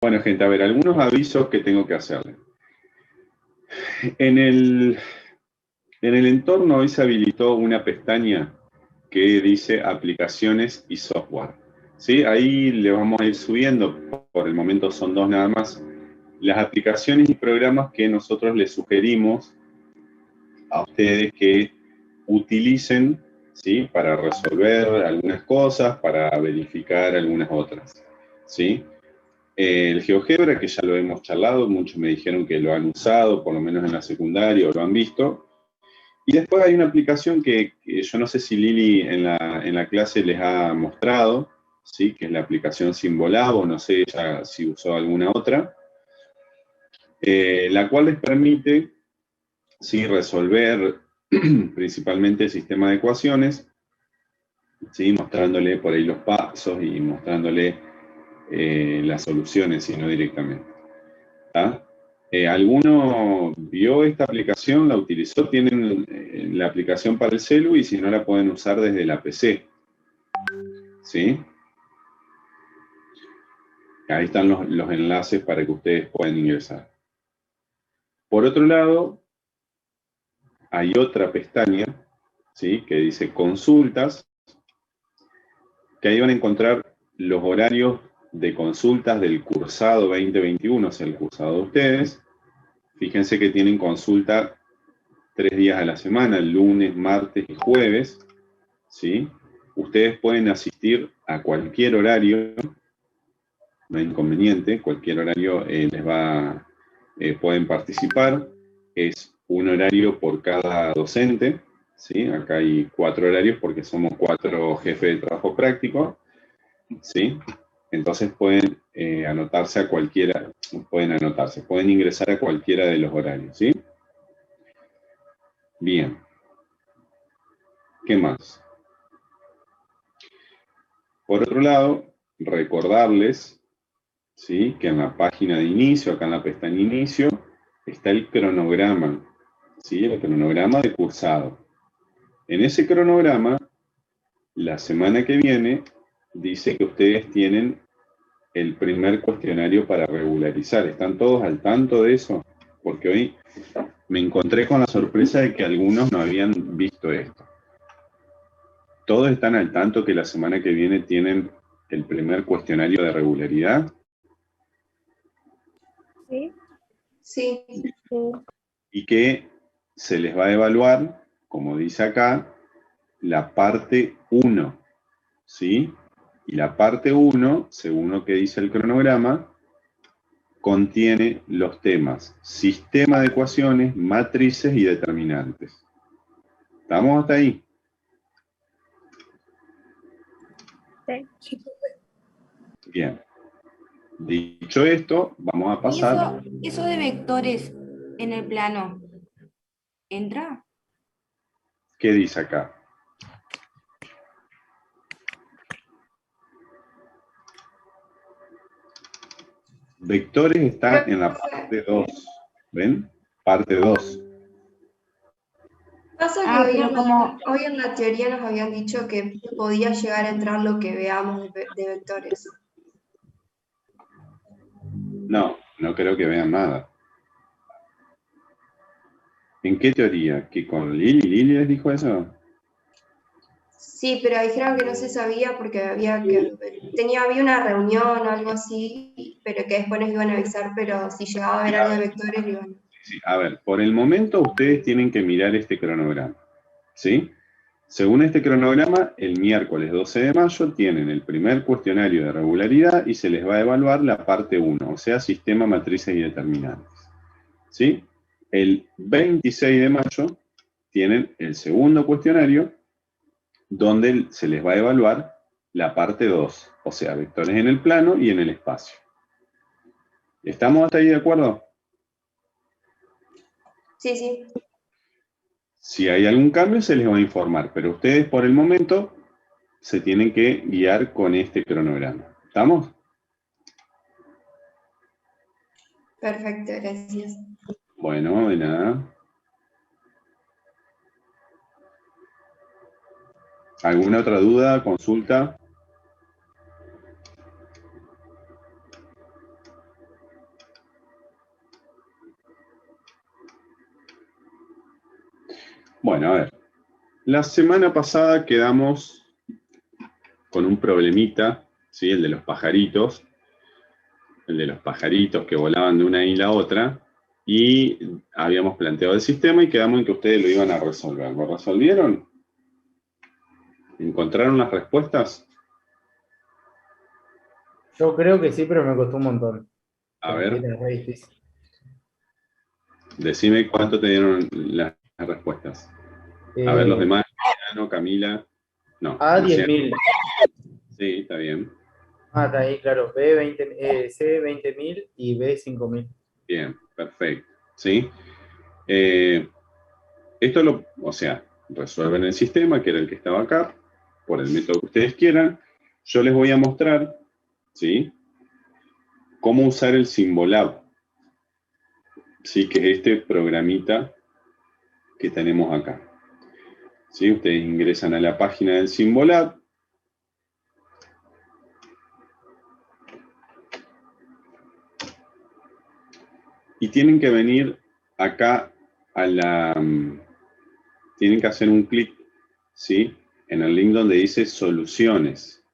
Bueno, gente, a ver, algunos avisos que tengo que hacerle. En el entorno hoy se habilitó una pestaña que dice aplicaciones y software. ¿Sí? Ahí le vamos a ir subiendo, por el momento son dos nada más, las aplicaciones y programas que nosotros les sugerimos a ustedes que utilicen, ¿sí? Para resolver algunas cosas, para verificar algunas otras. ¿Sí? El GeoGebra, que ya lo hemos charlado, muchos me dijeron que lo han usado, por lo menos en la secundaria, o lo han visto. Y después hay una aplicación que yo no sé si Lili en la clase les ha mostrado, ¿sí? Que es la aplicación Symbolab, o no sé ella si usó alguna otra, la cual les permite, ¿sí? Resolver principalmente el sistema de ecuaciones, ¿sí? Mostrándole por ahí los pasos y mostrándole las soluciones, si no directamente. ¿Tá? ¿Alguno vio esta aplicación? ¿La utilizó? Tienen la aplicación para el celu y si no la pueden usar desde la PC. ¿Sí? Ahí están los enlaces para que ustedes puedan ingresar. Por otro lado, hay otra pestaña, ¿sí? Que dice consultas, que ahí van a encontrar los horarios de consultas del cursado 2021, o sea, el cursado de ustedes. Fíjense que tienen consulta 3 días a la semana, lunes, martes y jueves, ¿sí? Ustedes pueden asistir a cualquier horario, no hay inconveniente, cualquier horario pueden participar, es un horario por cada docente, ¿sí? Acá hay 4 horarios porque somos 4 jefes de trabajo práctico, ¿sí? Entonces pueden anotarse a cualquiera, pueden ingresar a cualquiera de los horarios, ¿sí? Bien. ¿Qué más? Por otro lado, recordarles, ¿sí? Que en la página de inicio, acá en la pestaña inicio, está el cronograma, ¿sí? El cronograma de cursado. En ese cronograma, la semana que viene, dice que ustedes tienen el primer cuestionario para regularizar. ¿Están todos al tanto de eso? Porque hoy me encontré con la sorpresa de que algunos no habían visto esto. ¿Todos están al tanto que la semana que viene tienen el primer cuestionario de regularidad? Sí. Sí. Y que se les va a evaluar, como dice acá, la parte 1, ¿sí? Y la parte 1, según lo que dice el cronograma, contiene los temas sistema de ecuaciones, matrices y determinantes. ¿Estamos hasta ahí? Sí. Bien. Dicho esto, vamos a pasar... ¿Y eso de vectores en el plano entra? ¿Qué dice acá? Vectores está en la parte 2. ¿Ven? Parte 2. Pasa que hoy en la teoría nos habían dicho que podía llegar a entrar lo que veamos de vectores. No, no creo que vean nada. ¿En qué teoría? ¿Que con Lili? ¿Lili les dijo eso? Sí, pero dijeron que no se sabía porque había una reunión o algo así, pero que después nos iban a avisar, pero si llegaba a haber algo de vectores, lo iban a... Sí, a ver, por el momento ustedes tienen que mirar este cronograma, ¿sí? Según este cronograma, el miércoles 12 de mayo tienen el primer cuestionario de regularidad y se les va a evaluar la parte 1, o sea, sistema, matrices y determinantes, ¿sí? El 26 de mayo tienen el segundo cuestionario donde se les va a evaluar la parte 2, o sea, vectores en el plano y en el espacio. ¿Estamos hasta ahí de acuerdo? Sí, sí. Si hay algún cambio se les va a informar, pero ustedes por el momento se tienen que guiar con este cronograma. ¿Estamos? Perfecto, gracias. Bueno, de nada. ¿Alguna otra duda, consulta? Bueno, a ver. La semana pasada quedamos con un problemita, ¿sí? El de los pajaritos. El de los pajaritos que volaban de una isla a otra. Y habíamos planteado el sistema y quedamos en que ustedes lo iban a resolver. ¿Lo resolvieron? ¿Encontraron las respuestas? Yo creo que sí, pero me costó un montón. A Porque ver, era re difícil. decime cuánto te dieron las respuestas. A ver, los demás, Emiliano, Camila. No, A Luciano. 10.000. Sí, está bien. Ah, está ahí, claro. B 20, C 20.000 y B 5.000. Bien, perfecto. ¿Sí? O sea, resuelven el sistema, que era el que estaba acá, por el método que ustedes quieran. Yo les voy a mostrar, ¿sí? Cómo usar el Symbolab, ¿sí? Que es este programita que tenemos acá. ¿Sí? Ustedes ingresan a la página del Symbolab. Y tienen que venir acá a la... Tienen que hacer un clic, ¿sí? En el link donde dice soluciones.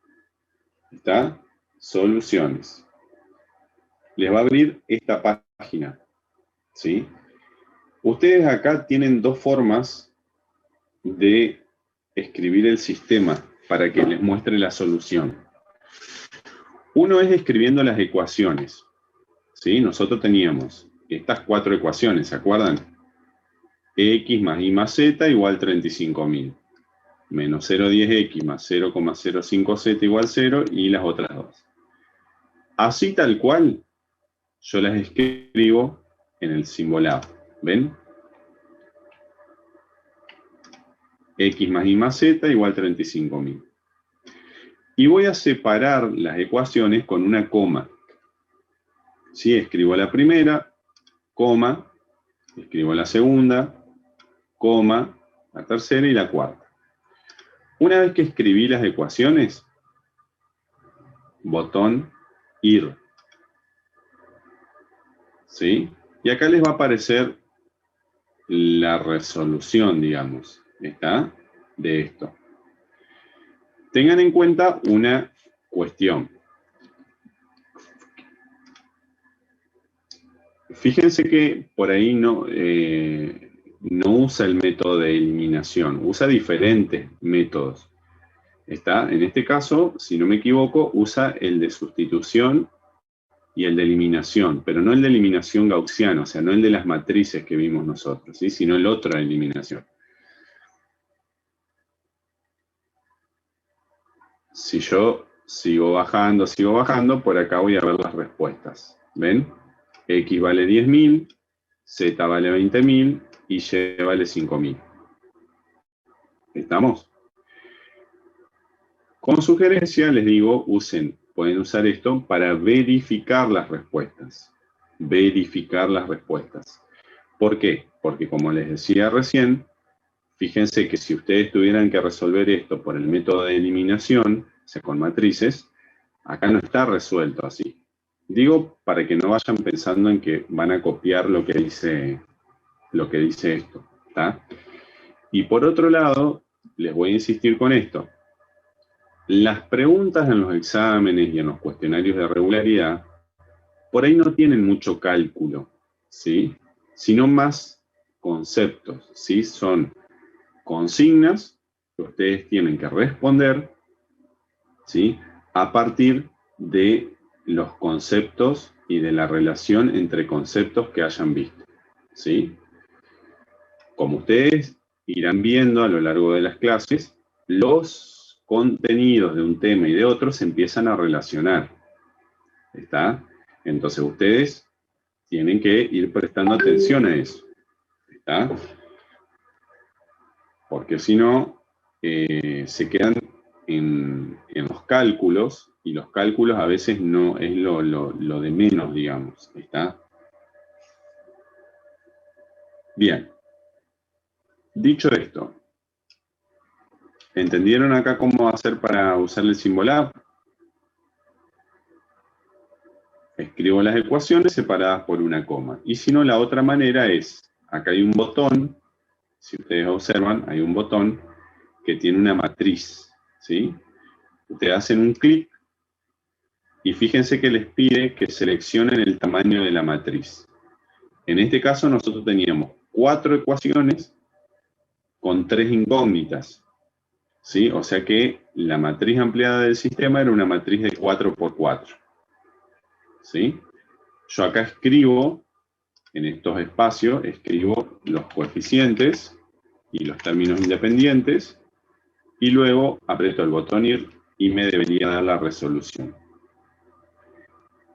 ¿Está? Soluciones. Les va a abrir esta página, ¿sí? Ustedes acá tienen dos formas de escribir el sistema para que les muestre la solución. Uno es escribiendo las ecuaciones, ¿sí? Nosotros teníamos estas 4 ecuaciones, ¿se acuerdan? X más Y más Z igual 35.000. Menos 0,10X más 0,05Z igual 0 y las otras dos. Así tal cual, yo las escribo en el Symbolab. ¿Ven? X más Y más Z igual 35.000. Y voy a separar las ecuaciones con una coma. ¿Sí? Escribo la primera, coma, escribo la segunda, coma, la tercera y la cuarta. Una vez que escribí las ecuaciones, botón ir. ¿Sí? Y acá les va a aparecer la resolución, digamos, ¿está? De esto. Tengan en cuenta una cuestión. Fíjense que por ahí no usa el método de eliminación, usa diferentes métodos. ¿Está? En este caso, si no me equivoco, usa el de sustitución y el de eliminación, pero no el de eliminación gaussiana, o sea, no el de las matrices que vimos nosotros, ¿sí? Sino el otro de eliminación. Si yo sigo bajando, por acá voy a ver las respuestas. ¿Ven? X vale 10.000, Z vale 20.000 y Y vale 5.000. ¿Estamos? Como sugerencia les digo, pueden usar esto para verificar las respuestas. Verificar las respuestas. ¿Por qué? Porque como les decía recién, fíjense que si ustedes tuvieran que resolver esto por el método de eliminación, o sea, con matrices, acá no está resuelto así. Digo para que no vayan pensando en que van a copiar lo que dice esto. ¿Está? Y por otro lado, les voy a insistir con esto. Las preguntas en los exámenes y en los cuestionarios de regularidad, por ahí no tienen mucho cálculo, ¿sí? Sino más conceptos, ¿sí? Son consignas que ustedes tienen que responder, ¿sí? A partir de los conceptos y de la relación entre conceptos que hayan visto, ¿sí? Como ustedes irán viendo a lo largo de las clases, los contenidos de un tema y de otro se empiezan a relacionar. ¿Está? Entonces ustedes tienen que ir prestando atención a eso. ¿Está? Porque si no, se quedan en los cálculos, y los cálculos a veces no es lo de menos, digamos. ¿Está? Bien. Dicho esto, ¿entendieron acá cómo hacer para usar el Symbolab? Escribo las ecuaciones separadas por una coma. Y si no, la otra manera es, acá hay un botón, si ustedes observan, hay un botón que tiene una matriz, ¿sí? Ustedes hacen un clic y fíjense que les pide que seleccionen el tamaño de la matriz. En este caso nosotros teníamos 4 ecuaciones con 3 incógnitas, ¿sí? O sea que la matriz ampliada del sistema era una matriz de 4 por 4, ¿sí? Yo acá escribo, en estos espacios, escribo los coeficientes y los términos independientes, y luego aprieto el botón IR y me debería dar la resolución.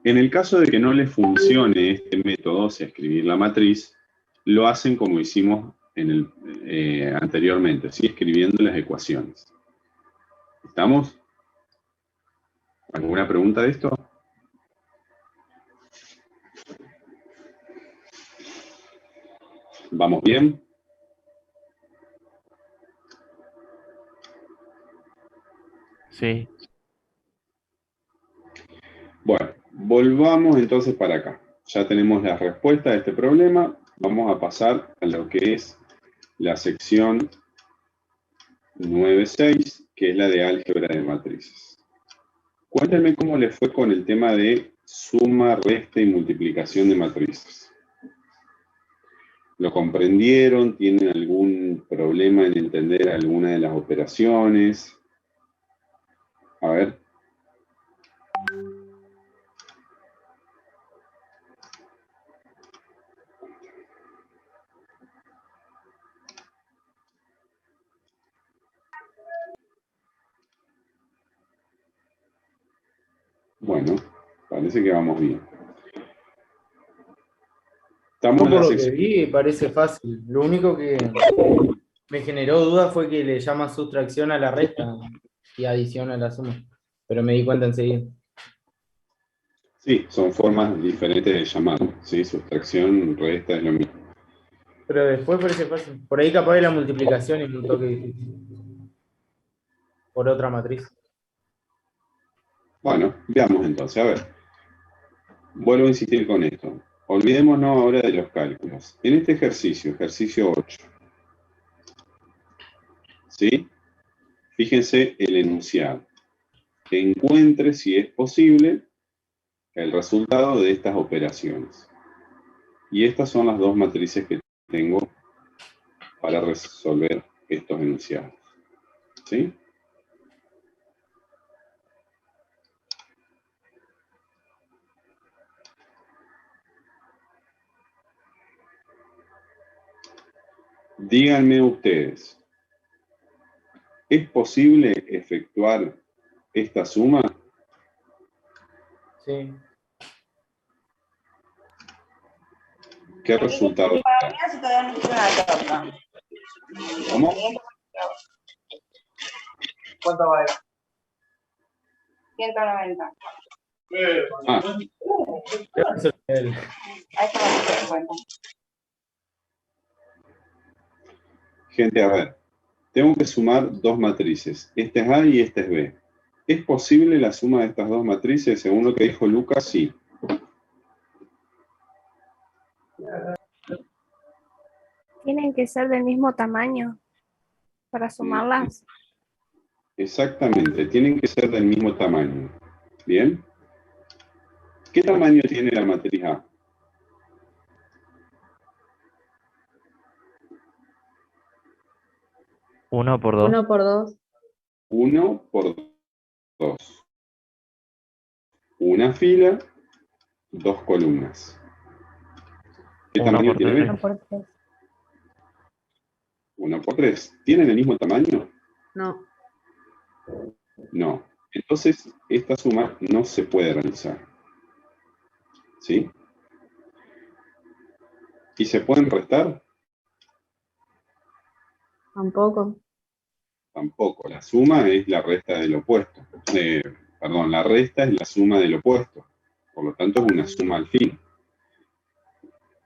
En el caso de que no les funcione este método, o sea, escribir la matriz, lo hacen como hicimos anteriormente, ¿sí? Escribiendo las ecuaciones. ¿Estamos? ¿Alguna pregunta de esto? ¿Vamos bien? Sí. Bueno, volvamos entonces para acá. Ya tenemos la respuesta a este problema. Vamos a pasar a lo que es la sección 9.6, que es la de álgebra de matrices. Cuéntenme cómo les fue con el tema de suma, resta y multiplicación de matrices. ¿Lo comprendieron? ¿Tienen algún problema en entender alguna de las operaciones? A ver. Bueno, parece que vamos bien. Estamos Yo en la por lo que sección. vi parece fácil. Lo único que me generó duda fue que le llama sustracción a la resta y adición a la suma. Pero me di cuenta enseguida. Sí, son formas diferentes de llamar, ¿sí? Sustracción, resta, es lo mismo. Pero después parece fácil. Por ahí capaz de la multiplicación es un toque difícil. Por otra matriz. Bueno, veamos entonces, a ver. Vuelvo a insistir con esto. Olvidémonos ahora de los cálculos. En este ejercicio 8, ¿sí? Fíjense el enunciado. Que encuentre, si es posible, el resultado de estas operaciones. Y estas son las dos matrices que tengo para resolver estos enunciados. ¿Sí? Díganme ustedes, ¿es posible efectuar esta suma? Sí. ¿Qué resultado da? ¿Cómo? ¿Cuánto vale? 190. Ah, Ahí está la cuenta. gente, a ver. Tengo que sumar dos matrices. Esta es A y esta es B. ¿Es posible la suma de estas dos matrices? Según lo que dijo Lucas, sí. Tienen que ser del mismo tamaño para sumarlas. Exactamente, tienen que ser del mismo tamaño. ¿Bien? ¿Qué tamaño tiene la matriz A? 1 por 2. 1 por 2. 1 por 2. Una fila, dos columnas. ¿Qué 1 tamaño por tiene 3. 1 B? por 3. 1 por 3. ¿Tienen el mismo tamaño? No. No. Entonces, esta suma no se puede realizar. ¿Sí? ¿Y se pueden restar? Tampoco. Tampoco. La suma es la resta del opuesto. Perdón, la resta es la suma del opuesto. Por lo tanto, es una suma al fin.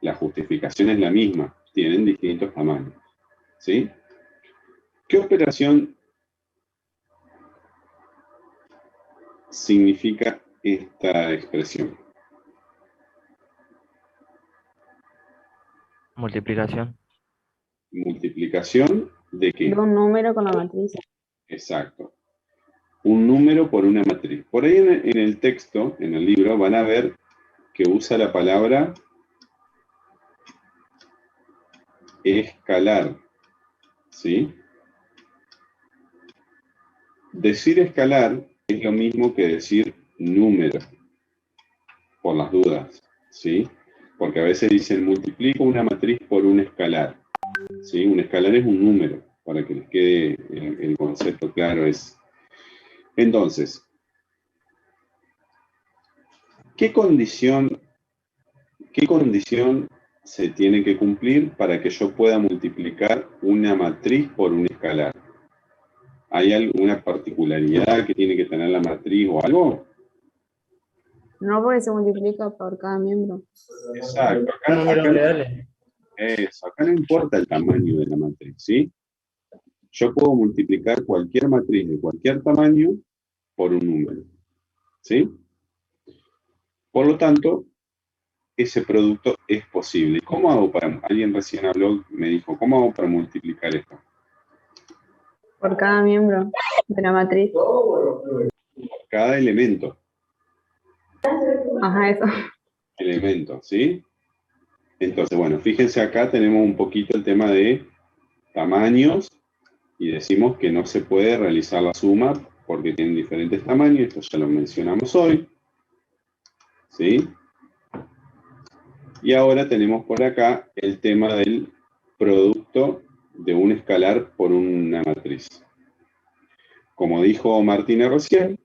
La justificación es la misma. Tienen distintos tamaños. ¿Sí? ¿Qué operación significa esta expresión? Multiplicación. multiplicación de qué. De un número con la matriz. Exacto. Un número por una matriz. Por ahí en el texto, en el libro, van a ver que usa la palabra escalar. ¿Sí? Decir escalar es lo mismo que decir número, por las dudas. ¿Sí? Porque a veces dicen multiplico una matriz por un escalar. ¿Sí? Un escalar es un número, para que les quede el concepto claro. Entonces, ¿qué condición se tiene que cumplir para que yo pueda multiplicar una matriz por un escalar? ¿Hay alguna particularidad que tiene que tener la matriz o algo? No, porque se multiplica por cada miembro. Exacto. Números reales. Acá no importa el tamaño de la matriz, ¿sí? Yo puedo multiplicar cualquier matriz de cualquier tamaño por un número, ¿sí? Por lo tanto, ese producto es posible. ¿Cómo hago para...? Alguien recién habló, me dijo, ¿cómo hago para multiplicar esto? Por cada miembro de la matriz. Cada elemento, Ajá, eso. ¿sí? Entonces, bueno, fíjense acá tenemos un poquito el tema de tamaños y decimos que no se puede realizar la suma porque tienen diferentes tamaños, esto ya lo mencionamos hoy, ¿sí? Y ahora tenemos por acá el tema del producto de un escalar por una matriz. Como dijo Martina recién,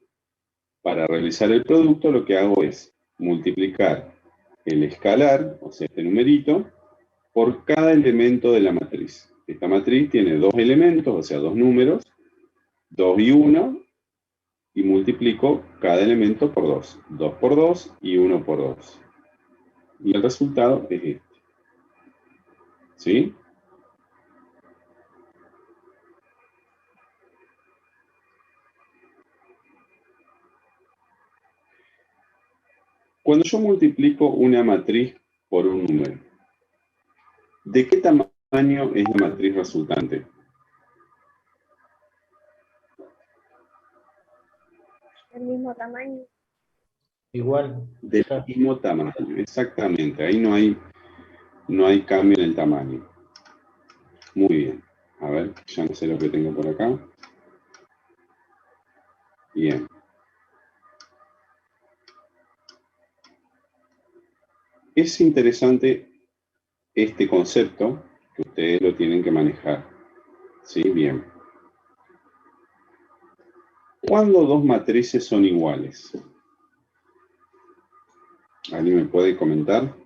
para realizar el producto lo que hago es multiplicar el escalar, o sea, este numerito, por cada elemento de la matriz. Esta matriz tiene dos elementos, o sea, dos números, 2 y 1, y multiplico cada elemento por 2. 2 por 2 y 1 por 2. Y el resultado es este. ¿Sí? Cuando yo multiplico una matriz por un número, ¿de qué tamaño es la matriz resultante? Del mismo tamaño. Igual. Del mismo tamaño, exactamente. Ahí no hay cambio en el tamaño. Muy bien. A ver, ya no sé lo que tengo por acá. Bien. Es interesante este concepto que ustedes lo tienen que manejar. ¿Sí? Bien. ¿Cuándo dos matrices son iguales? ¿Alguien me puede comentar?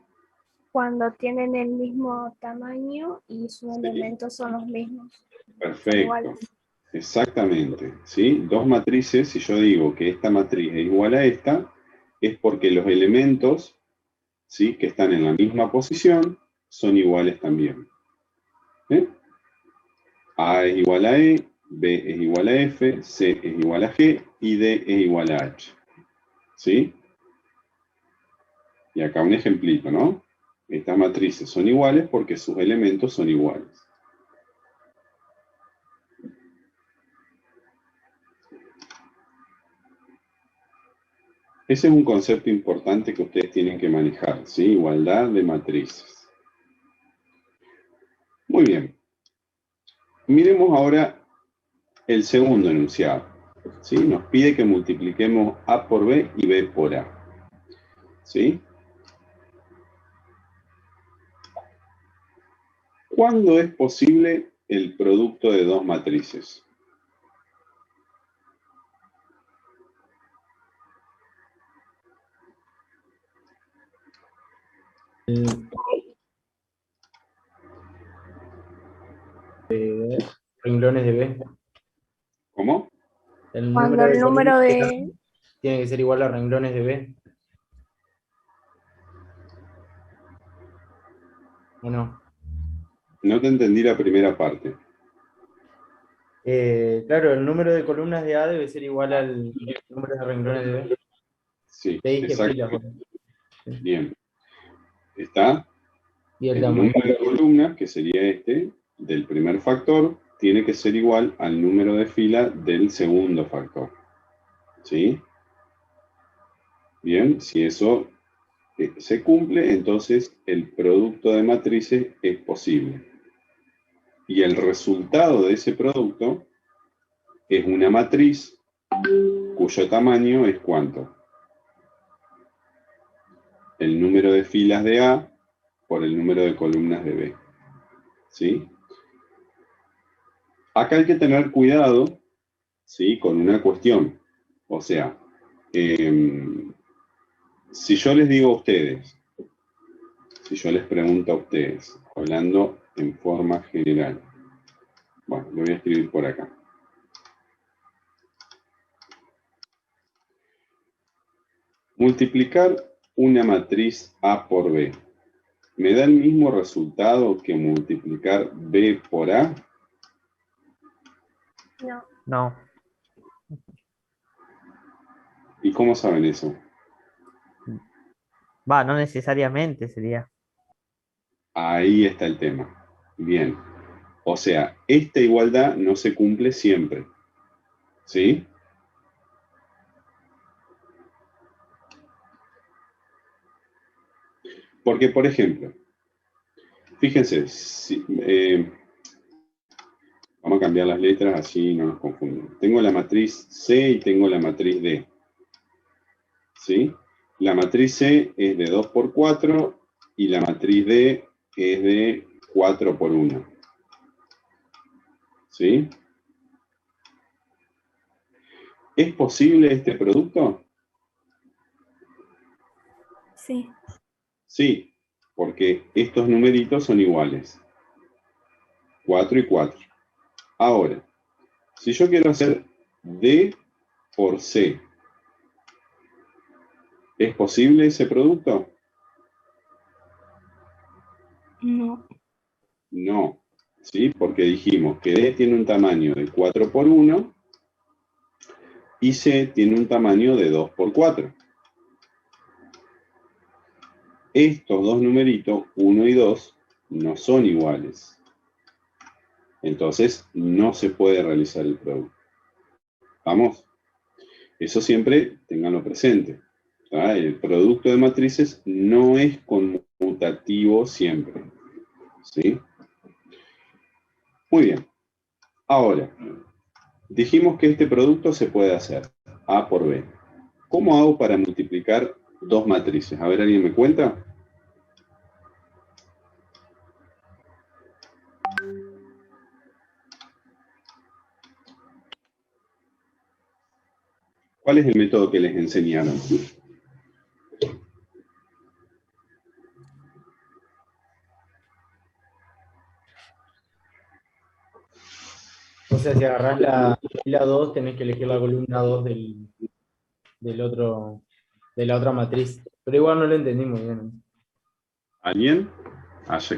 Cuando tienen el mismo tamaño y sus Sí. elementos son los mismos. Perfecto. Iguales. Exactamente. ¿Sí? Dos matrices, si yo digo que esta matriz es igual a esta, es porque los elementos, ¿sí?, que están en la misma posición son iguales también. ¿Sí? A es igual a E, B es igual a F, C es igual a G y D es igual a H. ¿Sí? Y acá un ejemplito, ¿no? Estas matrices son iguales porque sus elementos son iguales. Ese es un concepto importante que ustedes tienen que manejar, ¿sí? Igualdad de matrices. Muy bien. Miremos ahora el segundo enunciado, ¿sí? Nos pide que multipliquemos A por B y B por A. ¿Sí? ¿Cuándo es posible el producto de dos matrices? Renglones de B. ¿Cómo? El Cuando el número columnas de... tiene que ser igual a renglones de B. ¿O no? No te entendí la primera parte. Claro, el número de columnas de A debe ser igual al número de renglones de B. Sí, Te dije exacto. pilas, vos. Bien. Está Y el el tamaño. número de columnas, que sería este, del primer factor tiene que ser igual al número de fila del segundo factor. ¿Sí? Bien, si eso se cumple, entonces el producto de matrices es posible. Y el resultado de ese producto es una matriz cuyo tamaño es ¿cuánto? El número de filas de A por el número de columnas de B. ¿Sí? Acá hay que tener cuidado, ¿sí? Con una cuestión. O sea, si yo les digo a ustedes, si yo les pregunto a ustedes, hablando en forma general, bueno, lo voy a escribir por acá. Multiplicar una matriz A por B, ¿me da el mismo resultado que multiplicar B por A? No. No. ¿Y cómo saben eso? Va, no necesariamente sería. Ahí está el tema. Bien. O sea, esta igualdad no se cumple siempre. ¿Sí? Porque, por ejemplo, fíjense, vamos a cambiar las letras así no nos confundimos. Tengo la matriz C y tengo la matriz D. ¿Sí? La matriz C es de 2 por 4 y la matriz D es de 4 por 1. ¿Sí? ¿Es posible este producto? Sí. Sí, porque estos numeritos son iguales. 4 y 4. Ahora, si yo quiero hacer D por C, ¿es posible ese producto? No. No, ¿sí? Porque dijimos que D tiene un tamaño de 4 por 1 y C tiene un tamaño de 2 por 4. Estos dos numeritos, 1 y 2, no son iguales. Entonces, no se puede realizar el producto. ¿Vamos? Eso siempre tenganlo presente. ¿Tá? El producto de matrices no es conmutativo siempre. ¿Sí? Muy bien. Ahora, dijimos que este producto se puede hacer A por B. ¿Cómo hago para multiplicar dos matrices? A ver, ¿alguien me cuenta? ¿Cuál es el método que les enseñaron? O sea, si agarrás la fila 2, tenés que elegir la columna 2 del otro, de la otra matriz. Pero igual no lo entendí muy bien. ¿Alguien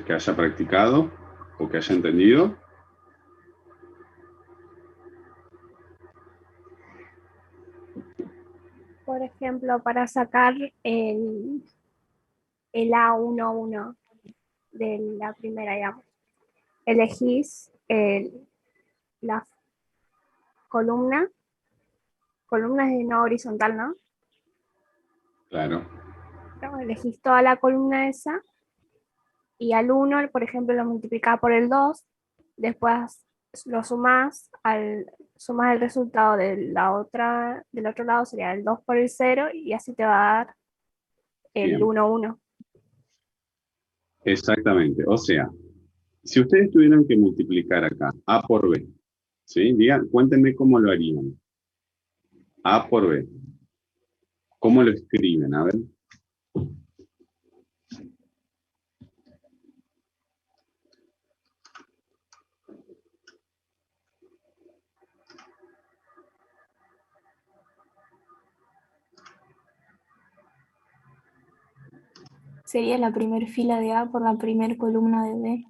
que haya practicado o que haya entendido? Por ejemplo, para sacar el A11 de la primera, digamos, elegís la columna es de no horizontal, ¿no? Claro. Pero elegís toda la columna esa y al 1, por ejemplo, lo multiplicás por el 2, después lo sumás el resultado de del otro lado, sería el 2 por el 0 y así te va a dar el Bien. 1, 1. Exactamente. O sea, si ustedes tuvieran que multiplicar acá A por B, ¿sí? Digan, cuéntenme cómo lo harían. A por B. ¿Cómo lo escriben? A ver. Sería la primera fila de A por la primera columna de B.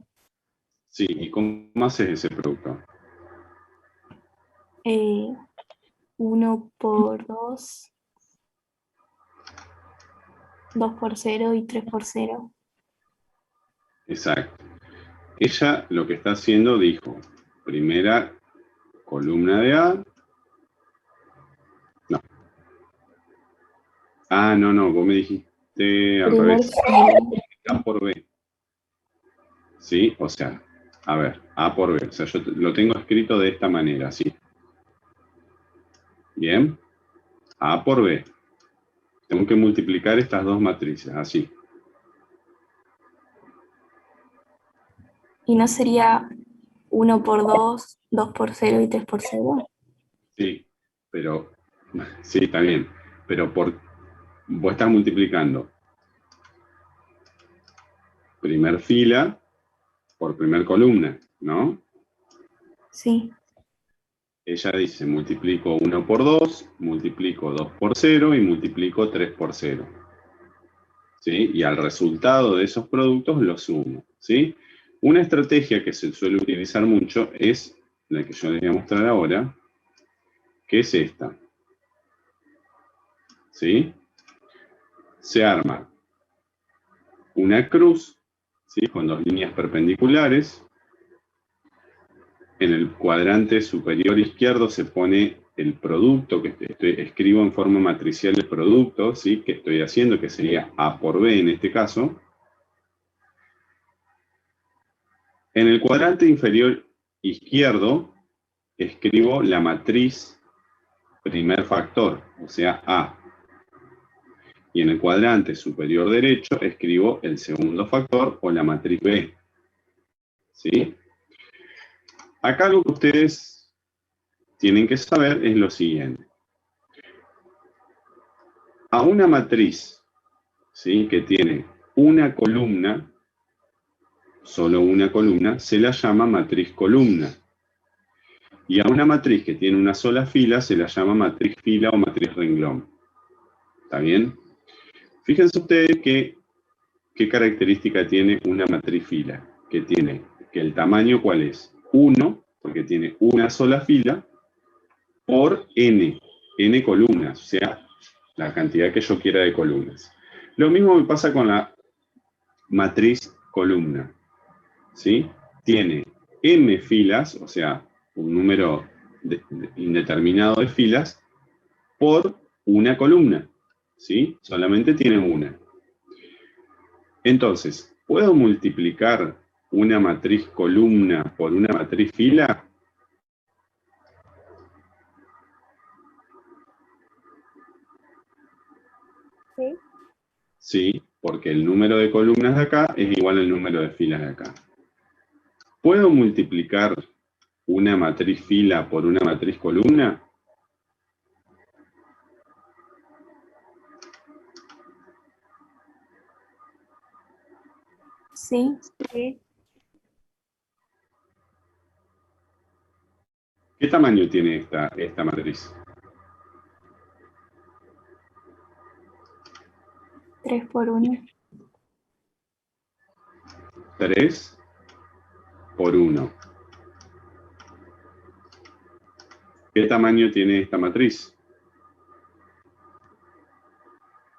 Sí, ¿y cómo haces ese producto? 1 por 2, 2 por 0 y 3 por 0. Exacto. ella lo que está haciendo, dijo, primera columna de A. No. Ah, no, vos me dijiste al Primer revés. A por B. ¿Sí? O sea, a ver, A por B. O sea, yo lo tengo escrito de esta manera, así. Bien. A por B. Tengo que multiplicar estas dos matrices, así. ¿Y no sería 1 por 2, 2 por 0 y 3 por 0? Sí, pero, sí, está bien. Pero vos estás multiplicando primer fila por primer columna, ¿no? Sí. Ella dice, multiplico 1 por 2, multiplico 2 por 0 y multiplico 3 por 0. ¿Sí? Y al resultado de esos productos los sumo. ¿Sí? Una estrategia que se suele utilizar mucho es la que yo les voy a mostrar ahora, que es esta. ¿Sí? Se arma una cruz, ¿sí? Con dos líneas perpendiculares. En el cuadrante superior izquierdo se pone el producto, que escribo en forma matricial el producto, ¿sí? Que estoy haciendo, que sería A por B en este caso. En el cuadrante inferior izquierdo escribo la matriz primer factor, o sea, A. Y en el cuadrante superior derecho escribo el segundo factor o la matriz B. ¿Sí? Acá lo que ustedes tienen que saber es lo siguiente. A una matriz, ¿sí? Que tiene una columna, solo una columna, se la llama matriz columna. Y a una matriz que tiene una sola fila se la llama matriz fila o matriz renglón. ¿Está bien? Fíjense ustedes qué característica tiene una matriz fila. Que tiene que el tamaño, ¿cuál es? 1, porque tiene una sola fila, por n columnas, o sea, la cantidad que yo quiera de columnas. Lo mismo me pasa con la matriz columna, ¿sí? Tiene m filas, o sea, un número indeterminado de filas, por una columna, ¿sí? Solamente tiene una. Entonces, ¿puedo multiplicar una matriz columna por una matriz fila? ¿Sí? Sí, porque el número de columnas de acá es igual al número de filas de acá. ¿Puedo multiplicar una matriz fila por una matriz columna? Sí. Sí. ¿Qué tamaño tiene esta matriz? 3 por 1. 3 por 1. ¿Qué tamaño tiene esta matriz?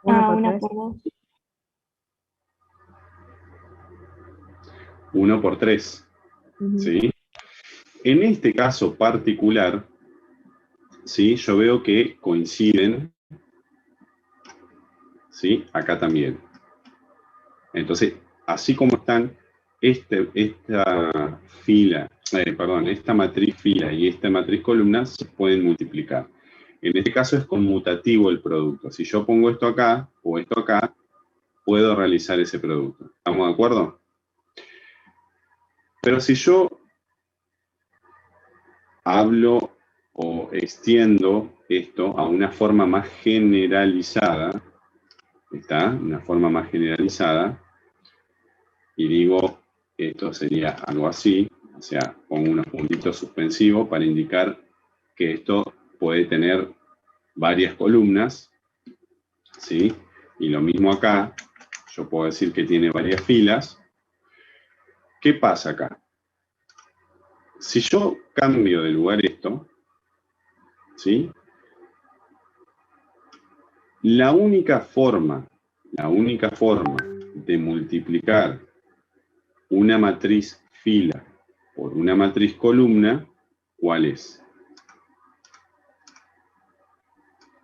Uno por 1 tres. por 2. 1 por 3. Ujú. ¿Sí? En este caso particular, ¿sí? Yo veo que coinciden, ¿sí? Acá también. Entonces, así como están esta matriz fila y esta matriz columna, se pueden multiplicar. En este caso es conmutativo el producto. Si yo pongo esto acá o esto acá, puedo realizar ese producto. ¿Estamos de acuerdo? Pero si yo hablo o extiendo esto a una forma más generalizada, ¿está? Una forma más generalizada, y digo, esto sería algo así, o sea, pongo unos puntitos suspensivos para indicar que esto puede tener varias columnas, ¿sí? Y lo mismo acá, yo puedo decir que tiene varias filas. ¿Qué pasa acá? Si yo cambio de lugar esto, ¿sí? La única forma de multiplicar una matriz fila por una matriz columna, ¿cuál es?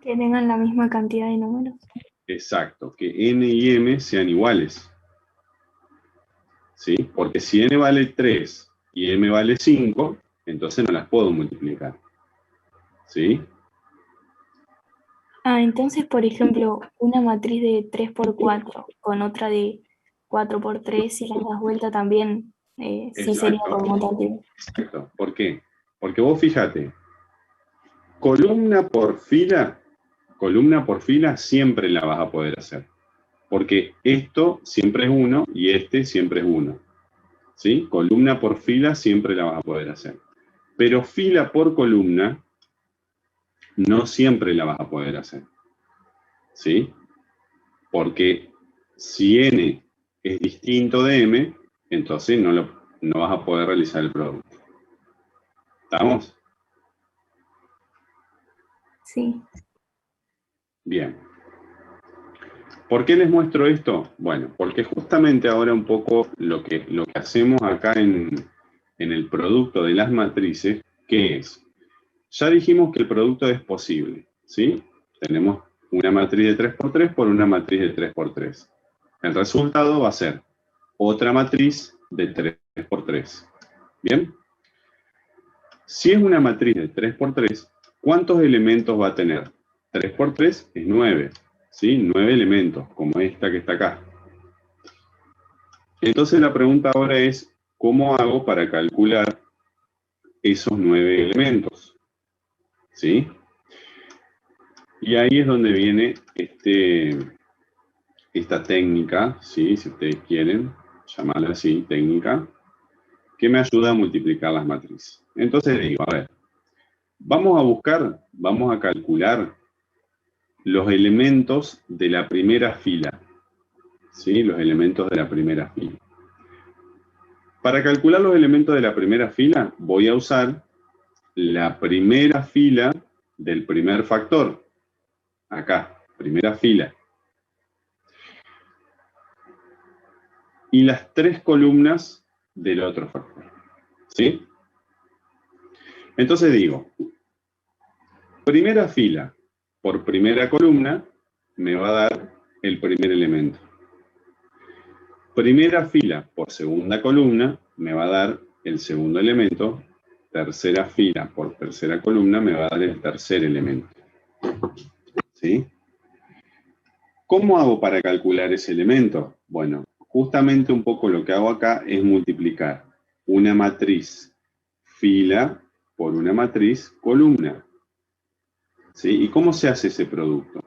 Que tengan la misma cantidad de números. Exacto, que n y m sean iguales. ¿Sí? Porque si n vale 3 y m vale 5, entonces no las puedo multiplicar. ¿Sí? Ah, entonces, por ejemplo, una matriz de 3 por 4 con otra de 4 por 3, si las das vuelta también, sí sería Exacto. conmutativo. Exacto. ¿Por qué? Porque vos fíjate, columna por fila siempre la vas a poder hacer. Porque esto siempre es 1 y este siempre es 1. ¿Sí? Columna por fila siempre la vas a poder hacer. Pero fila por columna no siempre la vas a poder hacer. ¿Sí? Porque si n es distinto de m, entonces no vas a poder realizar el producto. ¿Estamos? Sí. Bien. ¿Por qué les muestro esto? Bueno, porque justamente ahora un poco lo que hacemos acá en el producto de las matrices, ¿qué es? Ya dijimos que el producto es posible, ¿sí? Tenemos una matriz de 3×3 por una matriz de 3×3. El resultado va a ser otra matriz de 3×3. ¿Bien? Si es una matriz de 3×3, ¿cuántos elementos va a tener? 3×3 es 9, ¿sí? 9 elementos, como esta que está acá. Entonces la pregunta ahora es, ¿cómo hago para calcular esos 9 elementos? ¿Sí? Y ahí es donde viene esta técnica, ¿sí? Si ustedes quieren llamarla así, técnica, que me ayuda a multiplicar las matrices. Entonces digo, a ver, vamos a calcular los elementos de la primera fila. ¿Sí? Los elementos de la primera fila. Para calcular los elementos de la primera fila, voy a usar la primera fila del primer factor. Acá, primera fila. Y las 3 columnas del otro factor. ¿Sí? Entonces digo, primera fila por primera columna me va a dar el primer elemento. Primera fila por segunda columna me va a dar el segundo elemento. Tercera fila por tercera columna me va a dar el tercer elemento. ¿Sí? ¿Cómo hago para calcular ese elemento? Bueno, justamente un poco lo que hago acá es multiplicar una matriz fila por una matriz columna. ¿Sí? ¿Y cómo se hace ese producto?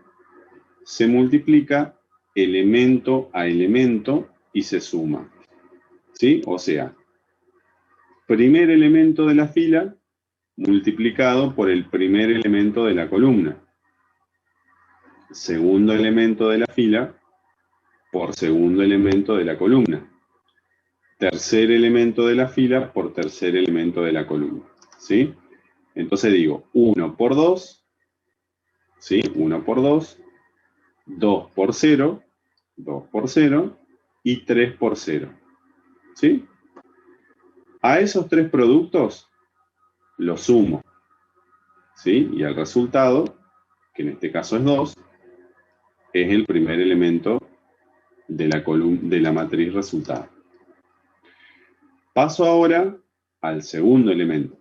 Se multiplica elemento a elemento y se suma. ¿Sí? O sea, primer elemento de la fila multiplicado por el primer elemento de la columna. Segundo elemento de la fila por segundo elemento de la columna. Tercer elemento de la fila por tercer elemento de la columna. ¿Sí? Entonces digo 1 por 2, ¿sí? 1 por 2, 2 por 0, 2 por 0 y 3 por 0. ¿Sí? A esos tres productos los sumo. ¿Sí? Y el resultado, que en este caso es 2, es el primer elemento de la matriz resultado. Paso ahora al segundo elemento.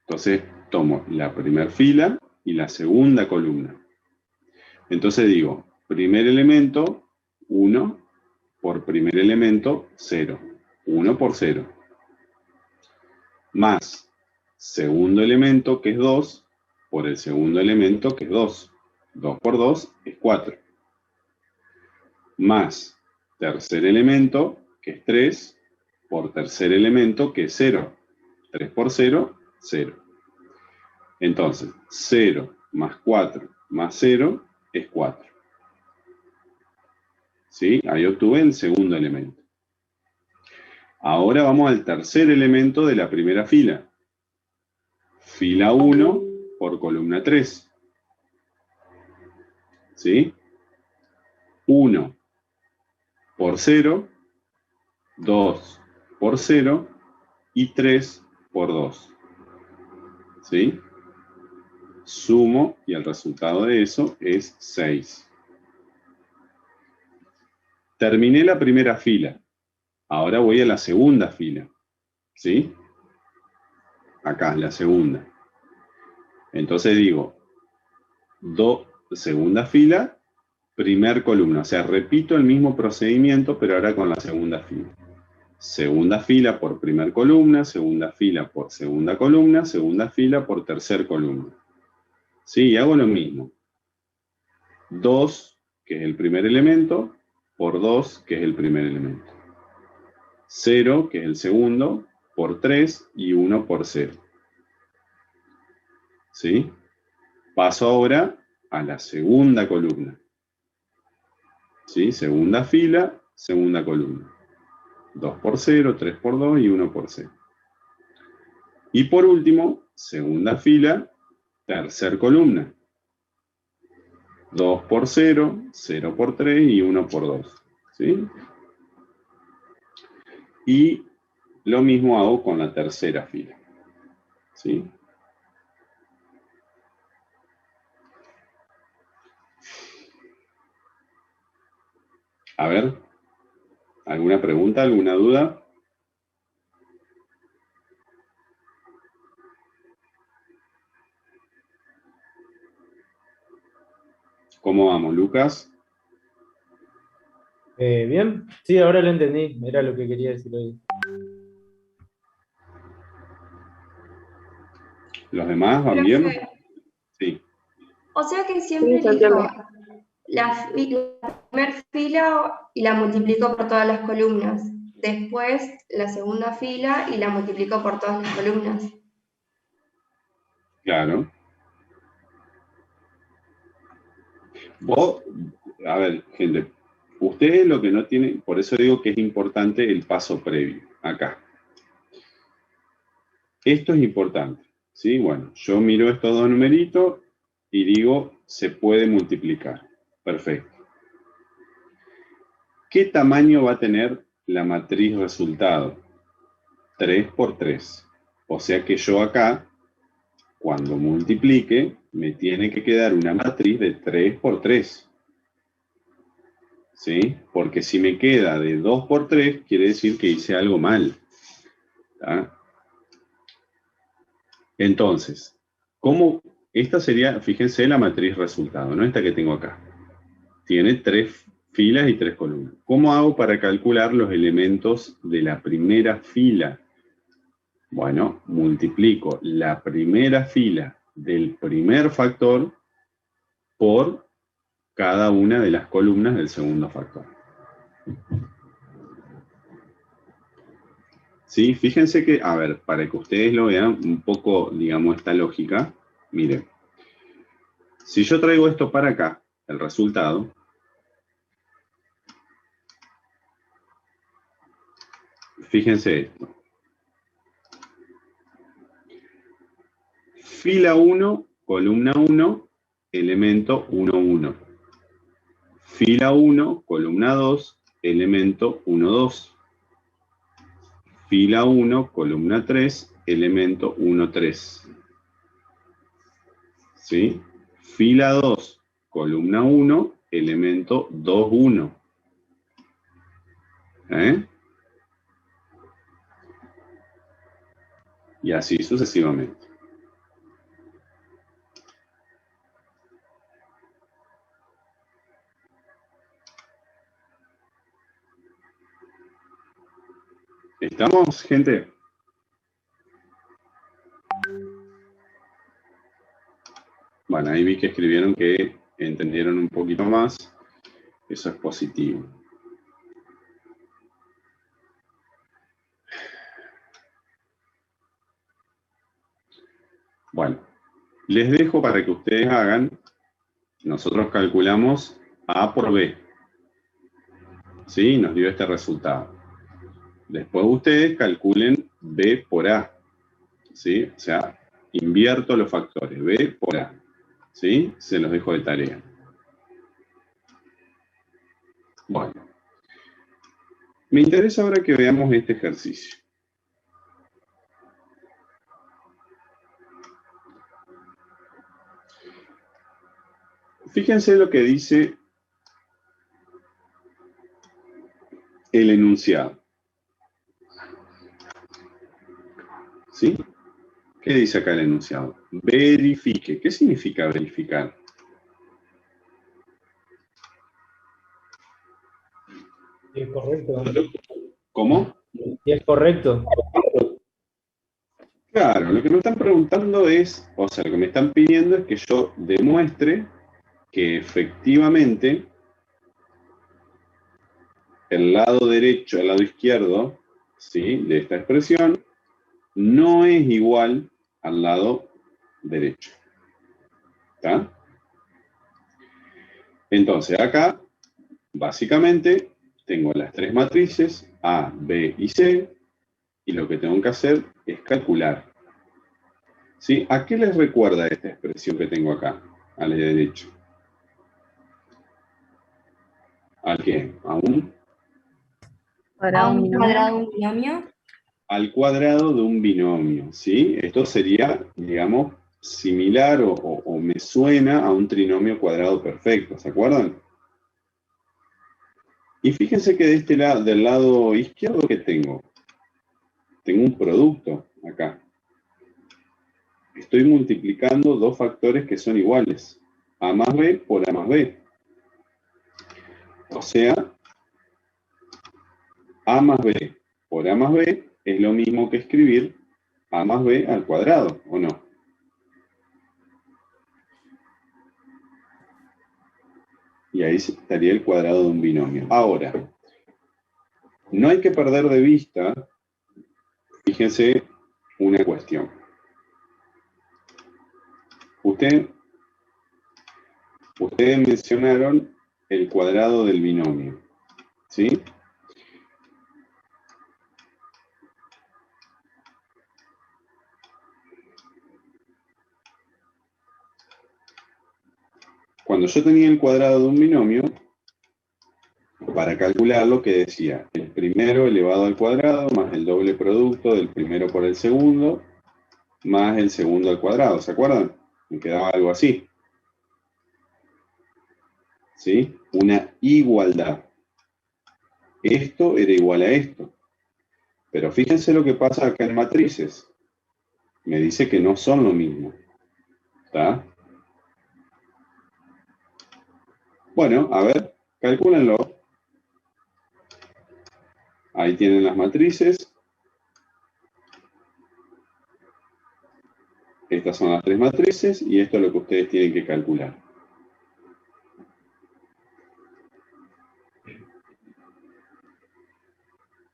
Entonces tomo la primera fila y la segunda columna. Entonces digo, primer elemento, 1 por primer elemento, 0. 1 por 0. Más segundo elemento, que es 2, por el segundo elemento, que es 2. 2 por 2 es 4. Más tercer elemento, que es 3, por tercer elemento, que es 0. 3 por 0, 0. Entonces, 0 más 4 más 0 es 4. ¿Sí? Ahí obtuve el segundo elemento. Ahora vamos al tercer elemento de la primera fila. Fila 1 por columna 3. ¿Sí? 1 por 0, 2 por 0 y 3 por 2. ¿Sí? Sumo y el resultado de eso es 6. Terminé la primera fila. Ahora voy a la segunda fila. ¿Sí? Acá, la segunda. Entonces digo, segunda fila, primer columna. O sea, repito el mismo procedimiento, pero ahora con la segunda fila. Segunda fila por primer columna, segunda fila por segunda columna, segunda fila por tercer columna. Sí, hago lo mismo. 2, que es el primer elemento, por 2, que es el primer elemento. 0, que es el segundo, por 3 y 1 por 0. ¿Sí? Paso ahora a la segunda columna. ¿Sí? Segunda fila, segunda columna. 2 por 0, 3 por 2 y 1 por 0. Y por último, segunda fila, tercer columna. 2 por 0, 0 por 3 y 1 por 2. ¿Sí? Y lo mismo hago con la tercera fila. ¿Sí? A ver, ¿alguna pregunta, alguna duda? ¿Cómo vamos, Lucas? Bien, sí, ahora lo entendí, era lo que quería decir hoy. ¿Los demás van bien? Profe, Sí. o sea que siempre Sí, Santiago. elijo la primera fila y la multiplico por todas las columnas. Después la segunda fila y la multiplico por todas las columnas. Claro. Vos, a ver, gente, ustedes lo que no tienen, por eso digo que es importante el paso previo, acá. Esto es importante, ¿sí? Bueno, yo miro estos dos numeritos y digo, se puede multiplicar. Perfecto. ¿Qué tamaño va a tener la matriz resultado? 3 por 3. O sea que yo acá, cuando multiplique, me tiene que quedar una matriz de 3 por 3. ¿Sí? Porque si me queda de 2 por 3, quiere decir que hice algo mal. ¿Tá? Entonces, ¿cómo? Esta sería, fíjense, la matriz resultado, ¿no? Esta que tengo acá. Tiene 3 filas y 3 columnas. ¿Cómo hago para calcular los elementos de la primera fila? Bueno, multiplico la primera fila del primer factor por cada una de las columnas del segundo factor. Sí, fíjense que, a ver, para que ustedes lo vean un poco, digamos, esta lógica, miren, si yo traigo esto para acá, el resultado, fíjense esto. Fila 1, columna 1, elemento 1, 1. Fila 1, columna 2, elemento 1, 2. Fila 1, columna 3, elemento 1, 3. ¿Sí? Fila 2, columna 1, elemento 2, 1. Y así sucesivamente. ¿Estamos, gente? Bueno, ahí vi que escribieron que entendieron un poquito más. Eso es positivo. Bueno, les dejo para que ustedes hagan. Nosotros calculamos A por B. ¿Sí? Nos dio este resultado. Después ustedes calculen B por A. ¿Sí? O sea, invierto los factores. B por A. ¿Sí? Se los dejo de tarea. Bueno. Me interesa ahora que veamos este ejercicio. Fíjense lo que dice el enunciado. ¿Sí? ¿Qué dice acá el enunciado? Verifique. ¿Qué significa verificar? Sí, es correcto. ¿Cómo? Sí, es correcto. Claro, lo que me están preguntando es, o sea, lo que me están pidiendo es que yo demuestre que efectivamente el lado derecho, el lado izquierdo, ¿sí?, de esta expresión, no es igual al lado derecho. ¿Está? Entonces, acá, básicamente, tengo las tres matrices, A, B y C, y lo que tengo que hacer es calcular. ¿Sí? ¿A qué les recuerda esta expresión que tengo acá, a la derecha? ¿A qué? ¿A un? A Cuadrado un un binomio. cuadrado, un binomio. Al cuadrado de un binomio, ¿sí? Esto sería, digamos, similar o me suena a un trinomio cuadrado perfecto, ¿se acuerdan? Y fíjense que de este lado, del lado izquierdo, ¿qué tengo? Tengo un producto acá. Estoy multiplicando dos factores que son iguales. A más B por A más B. O sea, A más B por A más B es lo mismo que escribir A más B al cuadrado, ¿o no? Y ahí estaría el cuadrado de un binomio. Ahora, no hay que perder de vista, fíjense, una cuestión. Ustedes mencionaron el cuadrado del binomio, ¿sí? Cuando yo tenía el cuadrado de un binomio, para calcularlo, que decía el primero elevado al cuadrado más el doble producto del primero por el segundo más el segundo al cuadrado, ¿se acuerdan? Me quedaba algo así. ¿Sí? Una igualdad. Esto era igual a esto. Pero fíjense lo que pasa acá en matrices. Me dice que no son lo mismo. ¿Está? Bueno, a ver, calcúlenlo. Ahí tienen las matrices. Estas son las tres matrices y esto es lo que ustedes tienen que calcular.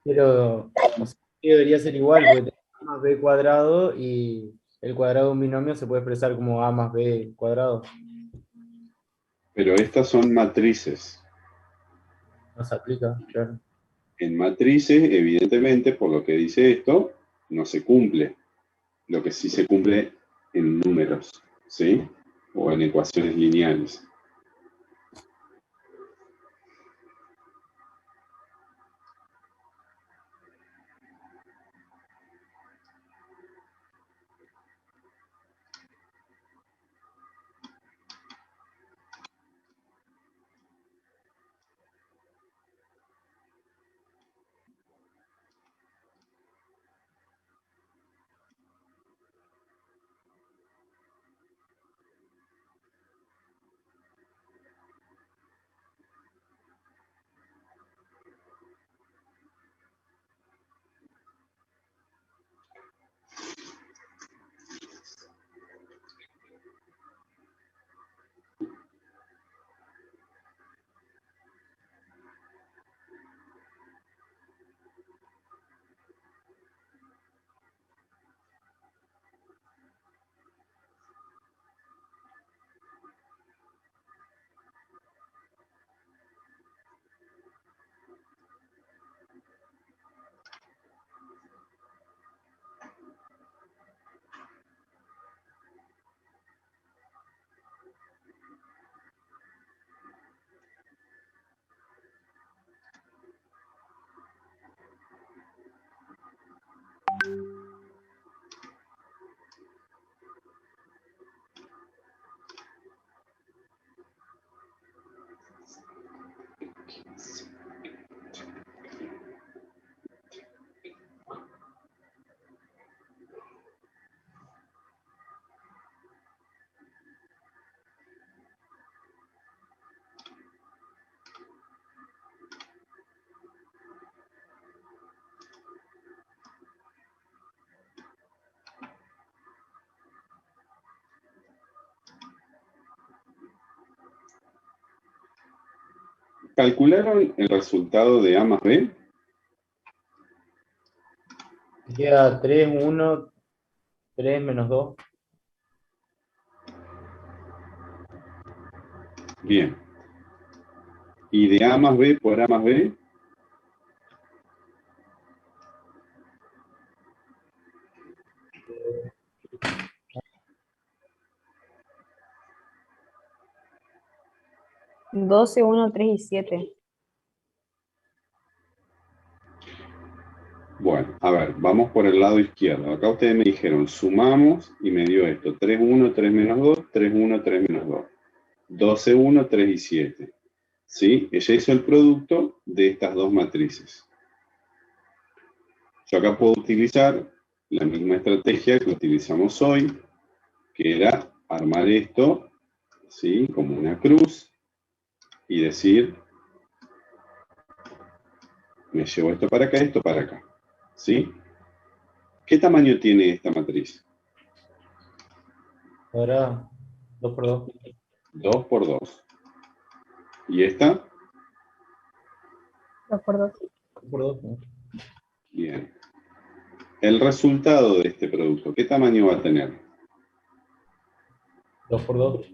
Pero, o sea, sí debería ser igual, porque tenés A más B cuadrado y el cuadrado de un binomio se puede expresar como A más B cuadrado. Pero estas son matrices. No se aplica, claro. En matrices, evidentemente, por lo que dice esto, no se cumple. Lo que sí se cumple en números, ¿sí? O en ecuaciones lineales. ¿Calcularon el resultado de A más B? Queda 3, 1, 3 menos 2. Bien. ¿Y de A más B por A más B? ¿12, 1, 3 y 7? Bueno, a ver, vamos por el lado izquierdo. Acá ustedes me dijeron, sumamos y me dio esto. 3, 1, 3 menos 2, 3, 1, 3 menos 2. 12, 1, 3 y 7. ¿Sí? Ella hizo el producto de estas dos matrices. Yo acá puedo utilizar la misma estrategia que utilizamos hoy, que era armar esto, ¿sí? Como una cruz y decir, me llevo esto para acá, esto para acá. ¿Sí? ¿Qué tamaño tiene esta matriz? Ahora 2 por 2. 2 por 2. ¿Y esta? 2 por 2. 2 por 2. ¿No? Bien. El resultado de este producto, ¿qué tamaño va a tener? 2 por 2.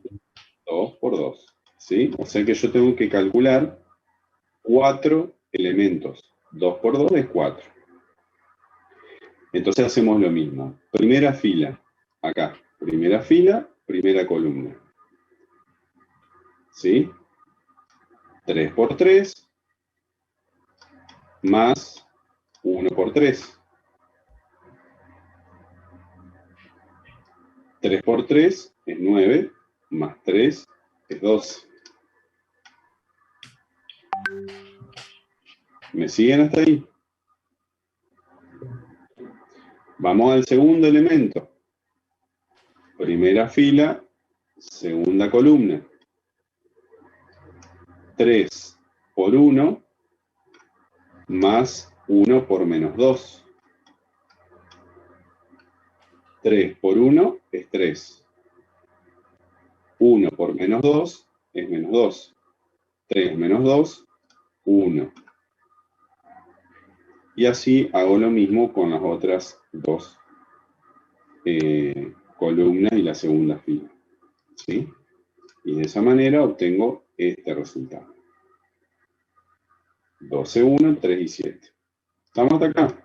2 por 2. ¿Sí? O sea que yo tengo que calcular 4 elementos. 2 por 2 es 4. Entonces hacemos lo mismo. Primera fila, acá. Primera fila, primera columna. ¿Sí? 3 por 3 más 1 por 3. 3 por 3 es 9, más 3 es 12. ¿Me siguen hasta ahí? Vamos al segundo elemento. Primera fila, segunda columna. 3 por 1 más 1 por menos 2. 3 por 1 es 3. 1 por menos 2 es menos 2. 3 menos 2, 1. Y así hago lo mismo con las otras dos columnas y la segunda fila. ¿Sí? Y de esa manera obtengo este resultado. 12, 1, 3 y 7. ¿Estamos hasta acá?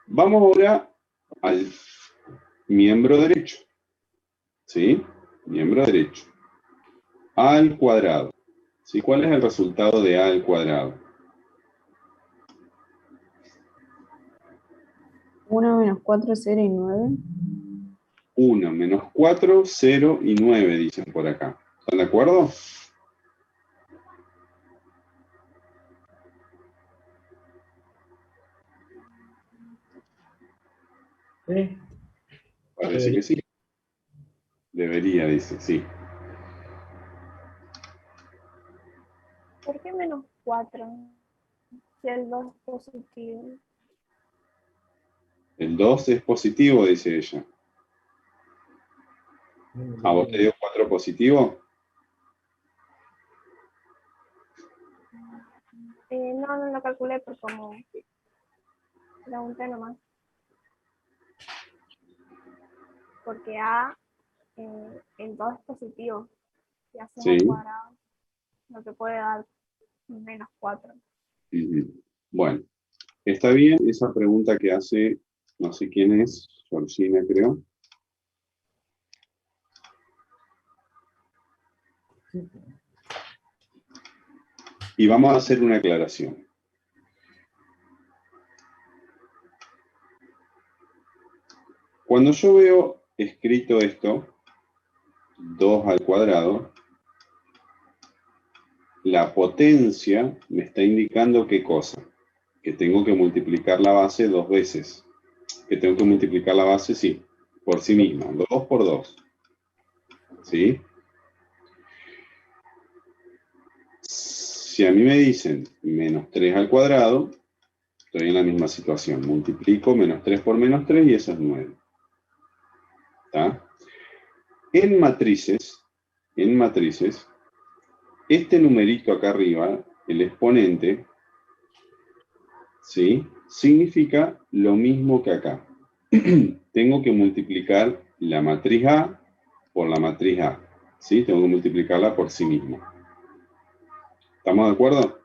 Vamos ahora al miembro derecho. ¿Sí? Miembro derecho. A al cuadrado. ¿Sí? ¿Cuál es el resultado de A al cuadrado? 1 menos 4, 0 y 9. 1 menos 4, 0 y 9, dicen por acá. ¿Están de acuerdo? Sí. Parece que sí. Debería, dice, sí. ¿Por qué menos 4? Si el 2 es positivo. El 2 es positivo, dice ella. ¿A vos te dio 4 positivo? No lo calculé, pero como pregunté nomás. Porque A, el 2 es positivo. Si hacemos Sí. al cuadrado, lo que puede dar menos 4. Ujú. Bueno, está bien esa pregunta que hace, no sé quién es, Georgina creo. Y vamos a hacer una aclaración. Cuando yo veo escrito esto, 2 al cuadrado, la potencia me está indicando qué cosa. Que tengo que multiplicar la base 2 veces. Que tengo que multiplicar la base, sí, por sí misma. 2 por 2. ¿Sí? Si a mí me dicen menos 3 al cuadrado, estoy en la misma situación. Multiplico menos 3 por menos 3 y eso es 9. ¿Está? En matrices, en matrices, este numerito acá arriba, el exponente, ¿sí?, significa lo mismo que acá. Tengo que multiplicar la matriz A por la matriz A, ¿sí? Tengo que multiplicarla por sí misma. ¿Estamos de acuerdo?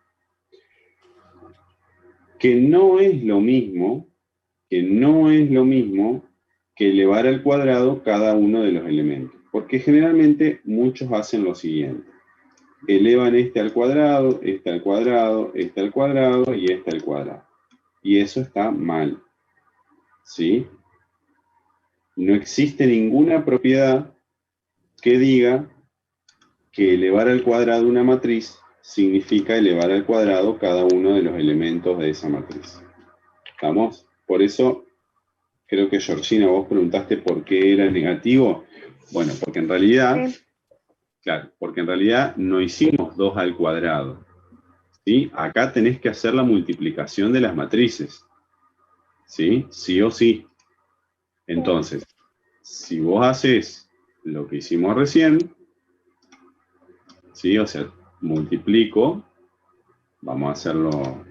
Que no es lo mismo, que elevar al cuadrado cada uno de los elementos. Porque generalmente muchos hacen lo siguiente. Elevan este al cuadrado, este al cuadrado, este al cuadrado y este al cuadrado. Y eso está mal, ¿sí? No existe ninguna propiedad que diga que elevar al cuadrado una matriz significa elevar al cuadrado cada uno de los elementos de esa matriz. ¿Estamos? Por eso, creo que Georgina, vos preguntaste por qué era negativo. Bueno, porque en realidad, claro, porque en realidad no hicimos 2 al cuadrado, ¿sí? Acá tenés que hacer la multiplicación de las matrices, ¿sí? Sí o sí. Entonces, si vos haces lo que hicimos recién, ¿sí? O sea, multiplico, vamos a hacerlo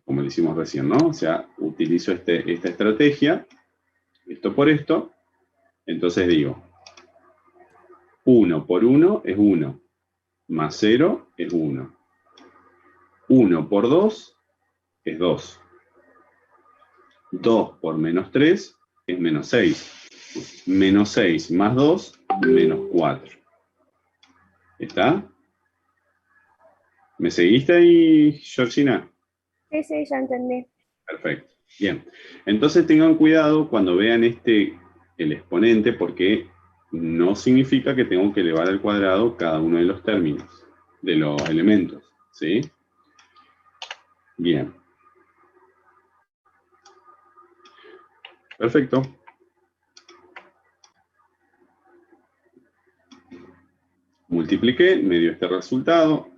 como lo hicimos recién, ¿no? O sea, utilizo esta estrategia, esto por esto, entonces digo, 1 por 1 es 1, más 0 es 1. 1 por 2 es 2. 2 por menos 3 es menos 6. Menos 6 más 2, menos 4. ¿Está? ¿Me seguiste ahí, Georgina? Sí, sí, ya entendí. Perfecto. Bien. Entonces tengan cuidado cuando vean el exponente, porque no significa que tengo que elevar al cuadrado cada uno de los términos, de los elementos. ¿Sí? Bien. Perfecto. Multipliqué, me dio este resultado.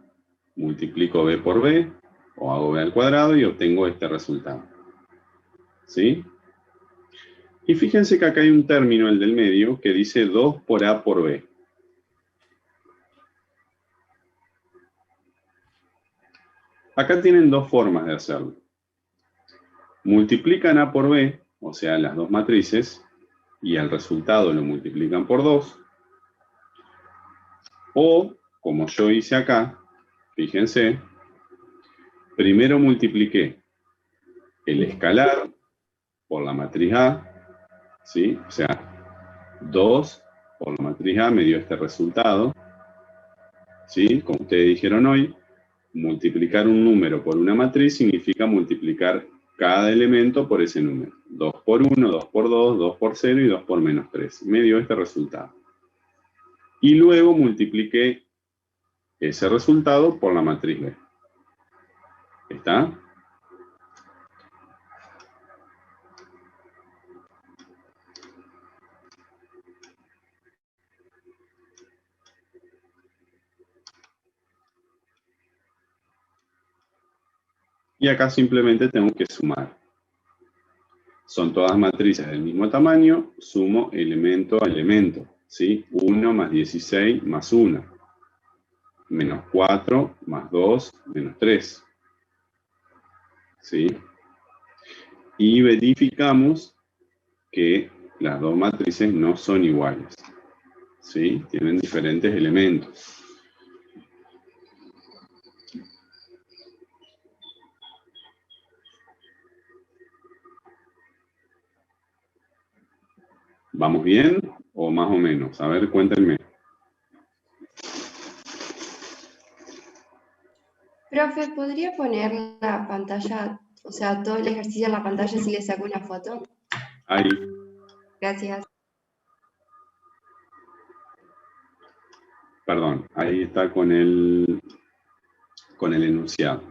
Multiplico b por b, o hago b al cuadrado y obtengo este resultado. ¿Sí? Y fíjense que acá hay un término, el del medio, que dice 2 por a por b. Acá tienen dos formas de hacerlo. Multiplican a por b, o sea, las dos matrices, y el resultado lo multiplican por 2. O, como yo hice acá, fíjense, primero multipliqué el escalar por la matriz A, ¿sí? O sea, 2 por la matriz A me dio este resultado, ¿sí? Como ustedes dijeron hoy, multiplicar un número por una matriz significa multiplicar cada elemento por ese número. 2 por 1, 2 por 2, 2 por 0 y 2 por menos 3. Me dio este resultado. Y luego multipliqué ese resultado por la matriz B. ¿Está? Y acá simplemente tengo que sumar. Son todas matrices del mismo tamaño, sumo elemento a elemento, ¿sí? 1 más 16 más 1. Menos 4 más 2 menos 3. ¿Sí? Y verificamos que las dos matrices no son iguales, ¿sí? Tienen diferentes elementos. ¿Vamos bien o más o menos? A ver, cuéntenme. Profe, ¿podría poner la pantalla, o sea, todo el ejercicio en la pantalla si le saco una foto? Ahí, Gracias. perdón, ahí está con el enunciado.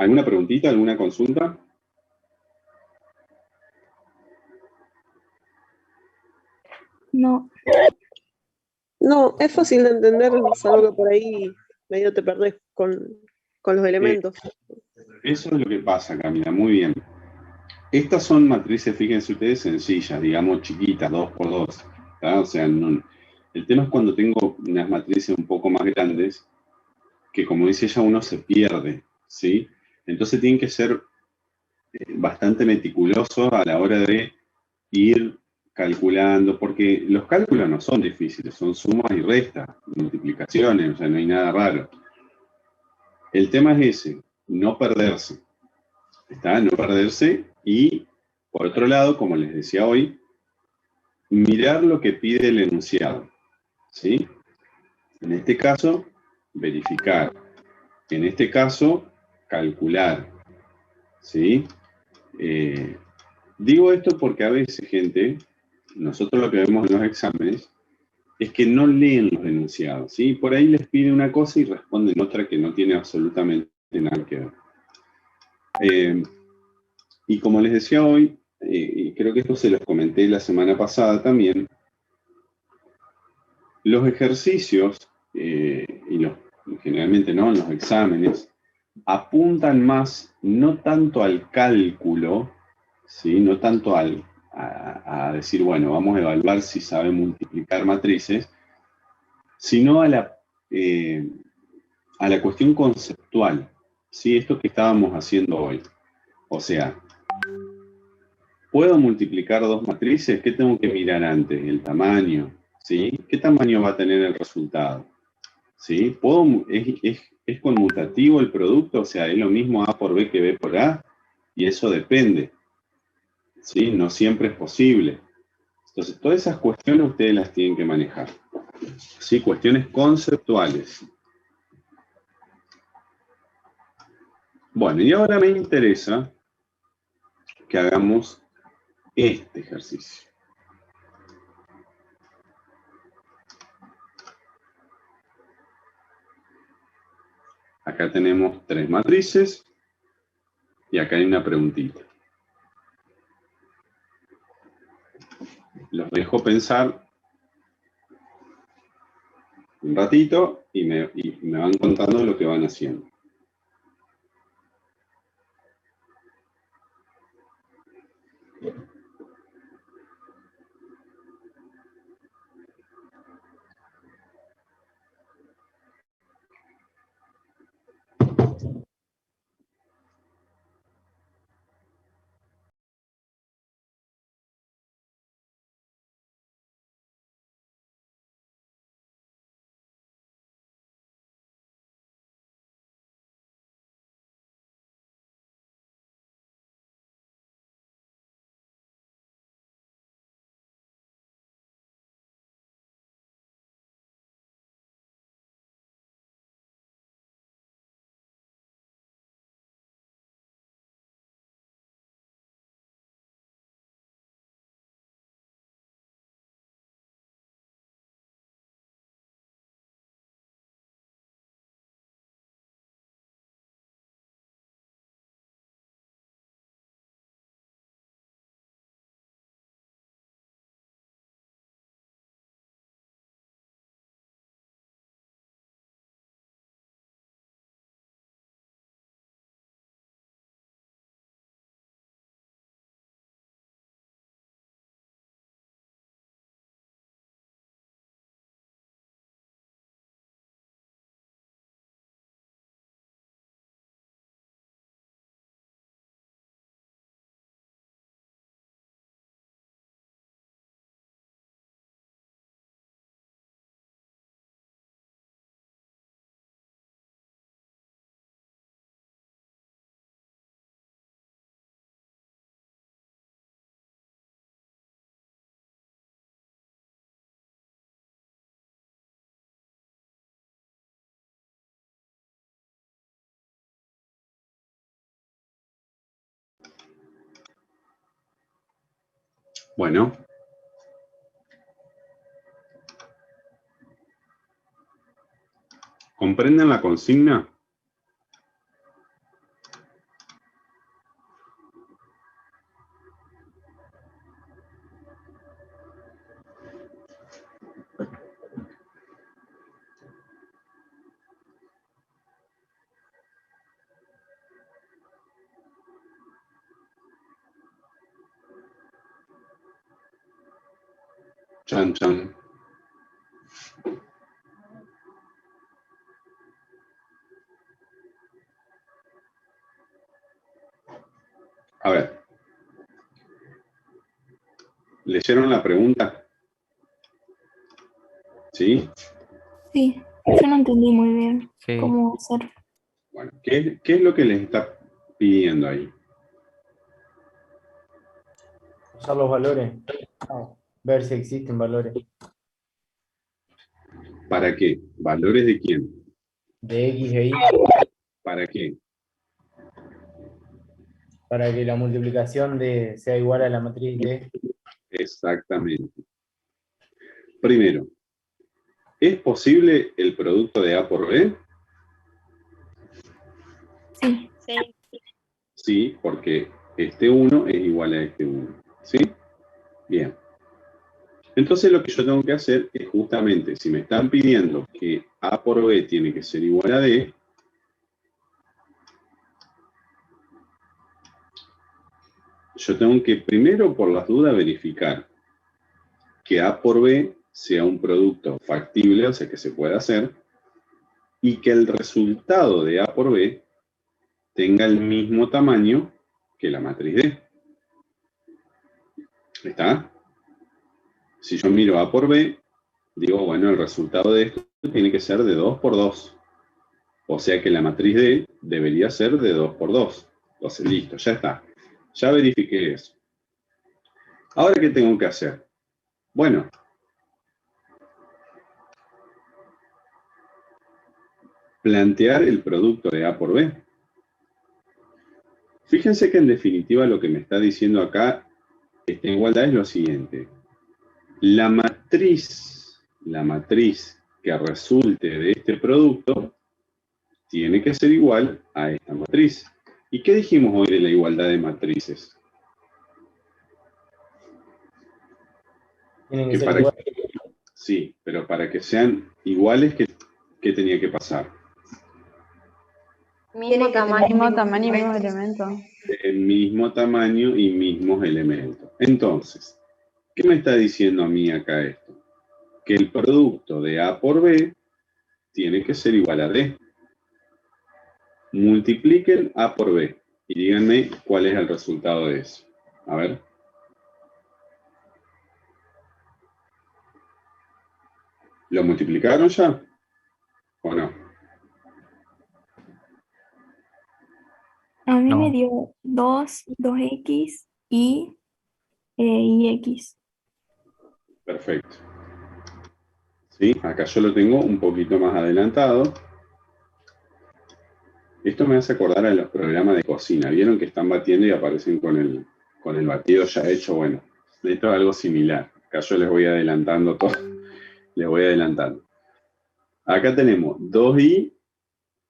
¿Alguna preguntita, alguna consulta? No, No, es fácil de entender, salvo que por ahí medio te perdés con los elementos. Eso es lo que pasa, Camila, muy bien. Estas son matrices, fíjense ustedes, sencillas, digamos chiquitas, 2x2. O sea, el tema es cuando tengo unas matrices un poco más grandes, que como dice ella, uno se pierde, ¿sí? Entonces tienen que ser bastante meticulosos a la hora de ir calculando, porque los cálculos no son difíciles, son sumas y restas, multiplicaciones, o sea, no hay nada raro. El tema es ese, no perderse, ¿está? No perderse y, por otro lado, como les decía hoy, mirar lo que pide el enunciado, ¿sí? En este caso, verificar. En este caso, calcular, ¿sí? Digo esto porque a veces, gente, nosotros lo que vemos en los exámenes es que no leen los enunciados, ¿sí? Por ahí les pide una cosa y responden otra que no tiene absolutamente nada que ver. Y como les decía hoy, y creo que esto se los comenté la semana pasada también, los ejercicios, generalmente no, en los exámenes, apuntan más, no tanto al cálculo, ¿sí? No tanto a decir, bueno, vamos a evaluar si sabe multiplicar matrices, sino a la cuestión conceptual, ¿sí? Esto que estábamos haciendo hoy. O sea, ¿puedo multiplicar dos matrices? ¿Qué tengo que mirar antes? El tamaño, ¿sí? ¿Qué tamaño va a tener el resultado? ¿Sí? ¿Es conmutativo el producto? O sea, ¿es lo mismo A por B que B por A? Y eso depende, ¿sí? No siempre es posible. Entonces, todas esas cuestiones ustedes las tienen que manejar, ¿sí? Cuestiones conceptuales. Bueno, y ahora me interesa que hagamos este ejercicio. Acá tenemos 3 matrices y acá hay una preguntita. Los dejo pensar un ratito y me van contando lo que van haciendo. Bueno, ¿comprenden la consigna? Chan, chan. A ver. ¿Leyeron la pregunta? ¿Sí? Sí, yo no entendí muy bien Sí. cómo hacer. Bueno, ¿qué es lo que les está pidiendo ahí? Usar los valores. Ver si existen valores. ¿Para qué? ¿Valores de quién? De X e Y. ¿Para qué? Para que la multiplicación sea igual a la matriz D. Exactamente. Primero, ¿es posible el producto de A por B? Sí, Sí, porque este 1 es igual a este 1. ¿Sí? Bien. Entonces lo que yo tengo que hacer es justamente, si me están pidiendo que A por B tiene que ser igual a D, yo tengo que primero, por las dudas, verificar que A por B sea un producto factible, o sea, que se pueda hacer, y que el resultado de A por B tenga el mismo tamaño que la matriz D. ¿Está? Si yo miro A por B, digo, bueno, el resultado de esto tiene que ser de 2 por 2. O sea que la matriz D debería ser de 2 por 2. Entonces, listo, ya está. Ya verifiqué eso. Ahora, ¿qué tengo que hacer? Bueno, plantear el producto de A por B. Fíjense que en definitiva lo que me está diciendo acá esta igualdad es lo siguiente. La matriz que resulte de este producto tiene que ser igual a esta matriz. ¿Y qué dijimos hoy de la igualdad de matrices? Tienen que Que ser para iguales. sí, pero para que sean iguales, ¿qué tenía que pasar? Mismo tamaño, Mismo tamaño y mismos elementos. elementos. El mismo tamaño y mismos elementos. Entonces, ¿qué me está diciendo a mí acá esto? Que el producto de A por B tiene que ser igual a D. Multipliquen A por B y díganme cuál es el resultado de eso. A ver. ¿Lo multiplicaron ya? ¿O no? a mí No. me dio 2x y x. Perfecto. ¿Sí? Acá yo lo tengo un poquito más adelantado. Esto me hace acordar a los programas de cocina. ¿Vieron que están batiendo y aparecen con el batido ya hecho? Bueno, esto es algo similar. Acá yo les voy adelantando todo. Les voy adelantando. Acá tenemos 2i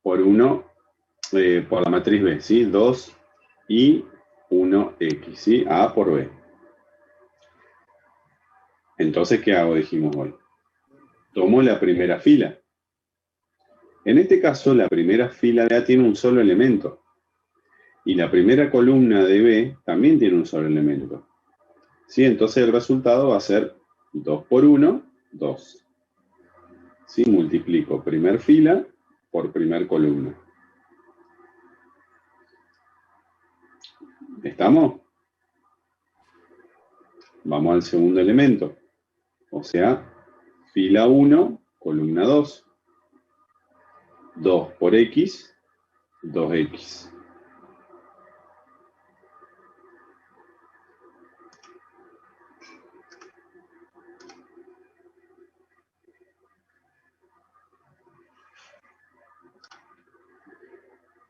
por 1 por la matriz B, ¿sí? 2i 1x, ¿sí? A por B. Entonces, ¿qué hago? Dijimos hoy. Tomo la primera fila. En este caso, la primera fila de A tiene un solo elemento. Y la primera columna de B también tiene un solo elemento. ¿Sí? Entonces el resultado va a ser 2 por 1, 2. ¿Sí? Multiplico primer fila por primer columna. ¿Estamos? Vamos al segundo elemento. O sea, fila 1, columna 2. 2 por X, 2X.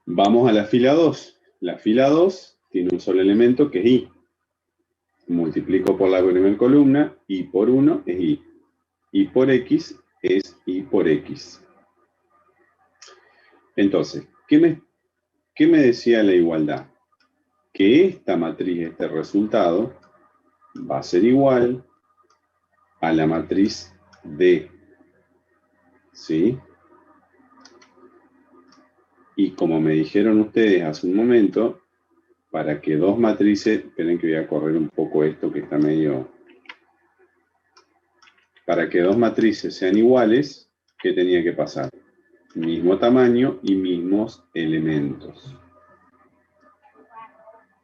Vamos a la fila 2. La fila 2 tiene un solo elemento que es Y. Multiplico por la primera columna, Y por 1 es Y. Y por X es Y por X. Entonces, ¿qué me decía la igualdad? Que esta matriz, este resultado, va a ser igual a la matriz D. ¿Sí? Y como me dijeron ustedes hace un momento, para que dos matrices, esperen que voy a correr un poco esto que está medio para que dos matrices sean iguales, ¿qué tenía que pasar? Mismo tamaño y mismos elementos.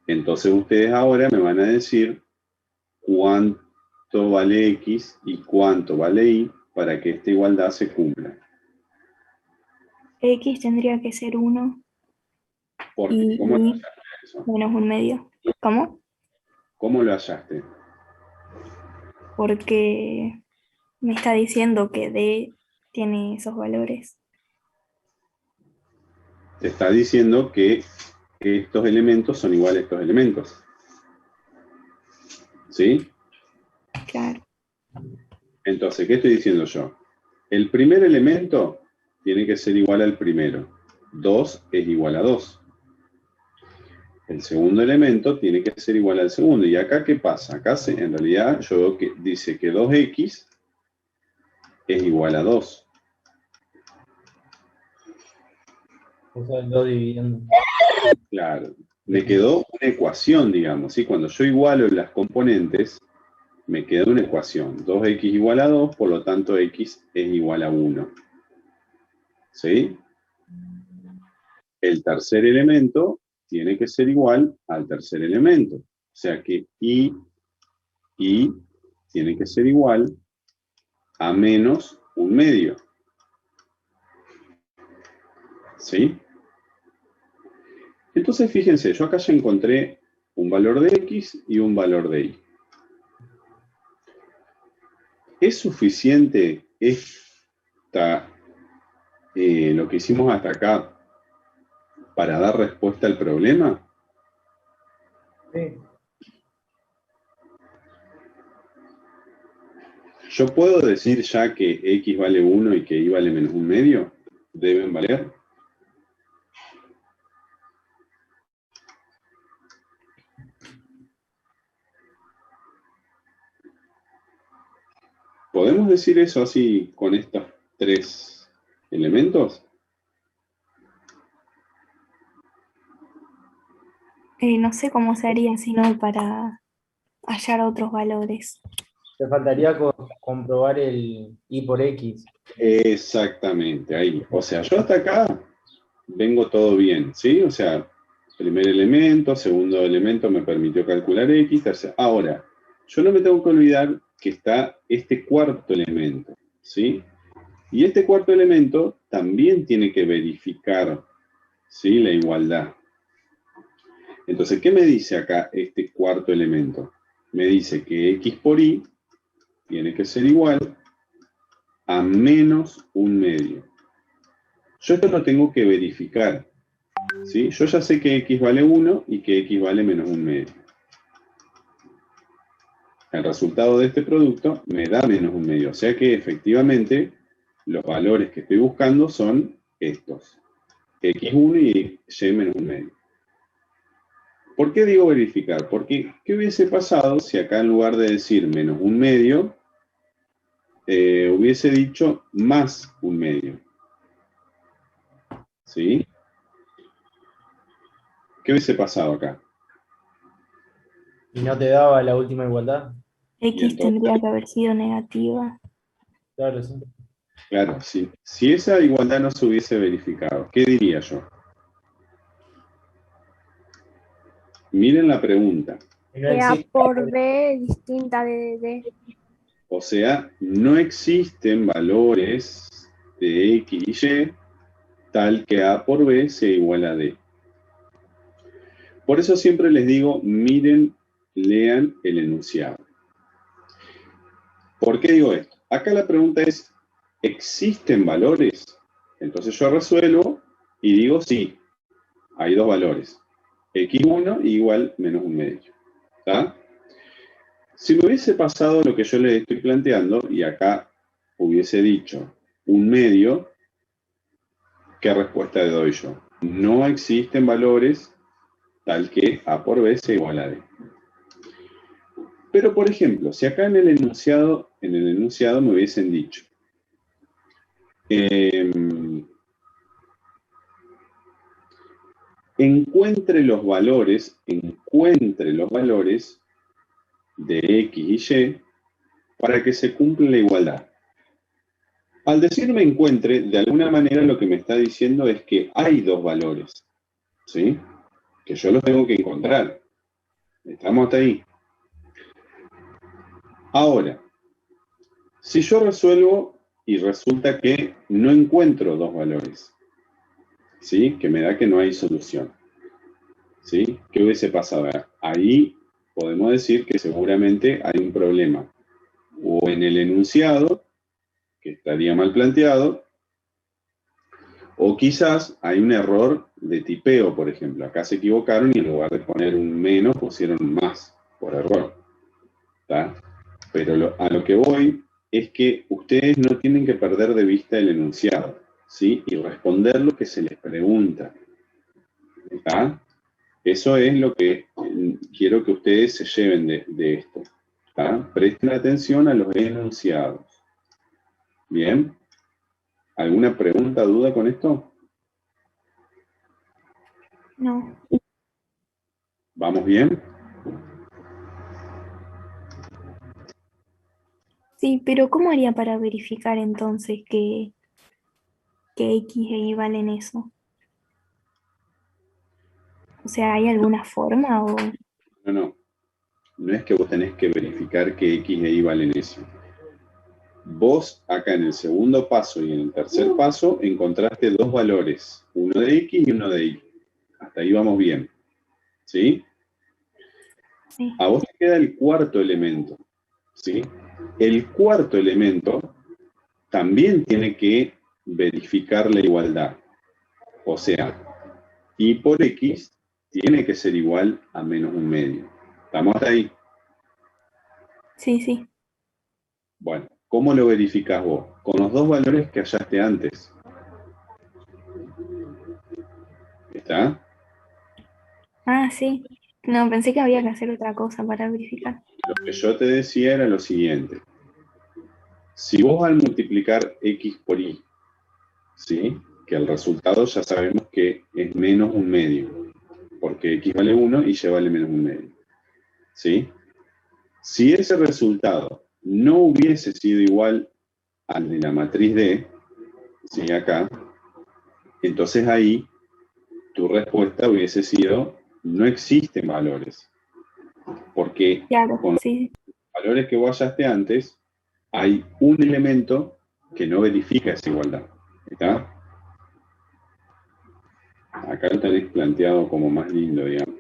Entonces ustedes ahora me van a decir cuánto vale X y cuánto vale Y para que esta igualdad se cumpla. X tendría que ser 1 ¿Por qué? y ¿Cómo lo Y hallaste eso? menos 1/2. ¿Cómo? ¿Cómo lo hallaste? Porque me está diciendo que D tiene esos valores. Te está diciendo que estos elementos son iguales a estos elementos. ¿Sí? Claro. Entonces, ¿qué estoy diciendo yo? El primer elemento tiene que ser igual al primero. 2 es igual a 2. El segundo elemento tiene que ser igual al segundo. ¿Y acá qué pasa? Acá en realidad yo veo que dice que 2x es igual a 2. O sea, el 2 dividiendo. Claro. Me quedó una ecuación, digamos. ¿Sí? Cuando yo igualo las componentes, me queda una ecuación. 2x igual a 2, por lo tanto x es igual a 1. ¿Sí? El tercer elemento tiene que ser igual al tercer elemento. O sea que y tiene que ser igual a menos 1/2. ¿Sí? Entonces, fíjense, yo acá ya encontré un valor de X y un valor de Y. ¿Es suficiente lo que hicimos hasta acá para dar respuesta al problema? Sí. ¿Yo puedo decir ya que X vale 1 y que Y vale menos 1/2? ¿Deben valer? ¿Podemos decir eso así con estos tres elementos? No sé cómo se haría sino para hallar otros valores. Te faltaría comprobar el Y por X. Exactamente, ahí. O sea, yo hasta acá vengo todo bien, ¿sí? O sea, primer elemento, segundo elemento me permitió calcular X, tercero. Ahora, yo no me tengo que olvidar que está este cuarto elemento, ¿sí? Y este cuarto elemento también tiene que verificar, ¿sí? La igualdad. Entonces, ¿qué me dice acá este cuarto elemento? Me dice que X por Y tiene que ser igual a menos 1/2. Yo esto lo tengo que verificar, ¿sí? Yo ya sé que X vale 1 y que X vale menos 1/2. El resultado de este producto me da menos 1/2. O sea que efectivamente los valores que estoy buscando son estos. X1 y Y menos 1/2. ¿Por qué digo verificar? Porque ¿qué hubiese pasado si acá en lugar de decir menos 1/2, hubiese dicho más 1/2? ¿Sí? ¿Qué hubiese pasado acá? ¿Y no te daba la última igualdad? X entonces, tendría que haber sido negativa. Claro, sí. claro, sí. Si esa igualdad no se hubiese verificado, ¿qué diría yo? Miren la pregunta. Y no Que A existe. por B es distinta de D. O sea, no existen valores de X y Y tal que A por B sea igual a D. Por eso siempre les digo, miren, lean el enunciado. ¿Por qué digo esto? Acá la pregunta es, ¿existen valores? Entonces yo resuelvo y digo sí, hay dos valores. X1 igual menos 1/2. ¿Está? Si me hubiese pasado lo que yo les estoy planteando, y acá hubiese dicho 1/2, ¿qué respuesta le doy yo? No existen valores tal que A por B sea igual a D. Pero, por ejemplo, si acá en el enunciado me hubiesen dicho, encuentre los valores de X y Y para que se cumpla la igualdad. Al decir me encuentre, de alguna manera lo que me está diciendo es que hay dos valores, ¿sí? Que yo los tengo que encontrar. Estamos hasta ahí. Ahora, si yo resuelvo y resulta que no encuentro dos valores, ¿sí? Que me da que no hay solución, ¿sí? ¿Qué hubiese pasado? Ahí podemos decir que seguramente hay un problema, o en el enunciado, que estaría mal planteado, o quizás hay un error de tipeo, por ejemplo. Acá se equivocaron y en lugar de poner un menos, pusieron un más, por error. ¿Tá? Pero a lo que voy es que ustedes no tienen que perder de vista el enunciado, ¿sí? Y responder lo que se les pregunta. ¿Tá? Eso es lo que quiero que ustedes se lleven de esto. ¿Tá? Presten atención a los enunciados. ¿Bien? ¿Alguna pregunta, duda con esto? No. ¿Vamos bien? Sí, pero ¿cómo haría para verificar entonces que X e Y valen eso? O sea, ¿hay alguna forma o...? No. No es que vos tenés que verificar que X e Y valen eso. Vos, acá en el segundo paso y en el tercer paso, encontraste dos valores, uno de X y uno de Y. Hasta ahí vamos bien. ¿Sí? Sí. A vos te queda el cuarto elemento. ¿Sí? El cuarto elemento también tiene que verificar la igualdad. O sea, Y por X tiene que ser igual a menos un medio. ¿Estamos hasta ahí? Sí, sí. Bueno, ¿cómo lo verificás vos? Con los dos valores que hallaste antes. ¿Está? Ah, sí. No, pensé que había que hacer otra cosa para verificar. Lo que yo te decía era lo siguiente. Si vos al multiplicar X por Y, ¿sí? Que el resultado ya sabemos que es menos un medio, porque X vale 1 y Y vale menos un medio. ¿Sí? Si ese resultado no hubiese sido igual al de la matriz D, ¿sí? Acá, entonces ahí tu respuesta hubiese sido, no existen valores. Porque Claro, con los sí. valores que vos hallaste antes, hay un elemento que no verifica esa igualdad. ¿Está? Acá lo tenéis planteado como más lindo, digamos.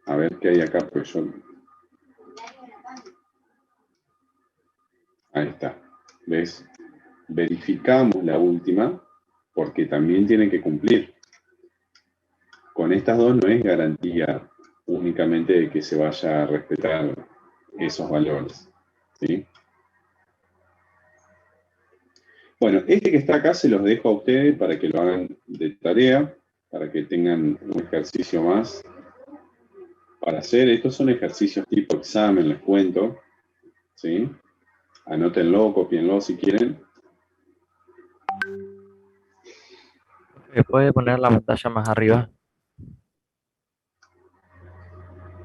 A ver qué hay acá, pues yo... Ahí está. ¿Ves? Verificamos la última porque también tiene que cumplir. Con estas dos no es garantía únicamente de que se vaya a respetar esos valores. ¿Sí? Bueno, este que está acá se los dejo a ustedes para que lo hagan de tarea, para que tengan un ejercicio más para hacer. Estos son ejercicios tipo examen, les cuento. ¿Sí? Anótenlo, copienlo si quieren. ¿Puede poner la pantalla más arriba?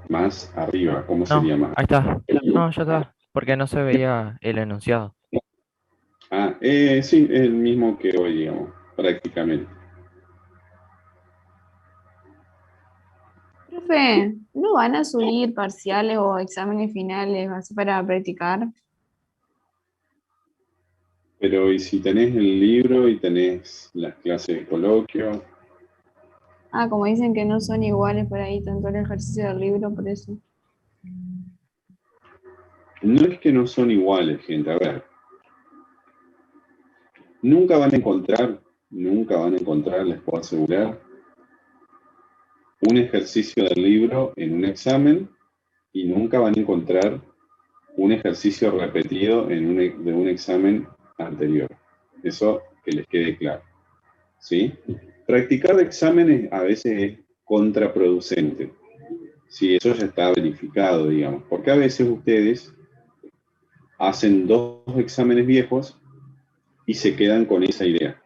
Más arriba, ¿cómo No, sería más? ahí está. No, ya está. Porque no se veía el enunciado. Ah, sí, es el mismo que hoy, digamos, prácticamente. Profe, ¿no van a subir parciales o exámenes finales así para practicar? Pero y si tenés el libro y tenés las clases de coloquio, Ah, como dicen que no son iguales por ahí, tanto el ejercicio del libro, por eso. no es que no son iguales, gente. A ver, nunca van a encontrar, les puedo asegurar, un ejercicio del libro en un examen y nunca van a encontrar un ejercicio repetido de un examen anterior. Eso que les quede claro. ¿Sí? Practicar exámenes a veces es contraproducente. Sí, eso ya está verificado, digamos. Porque a veces ustedes hacen dos exámenes viejos y se quedan con esa idea.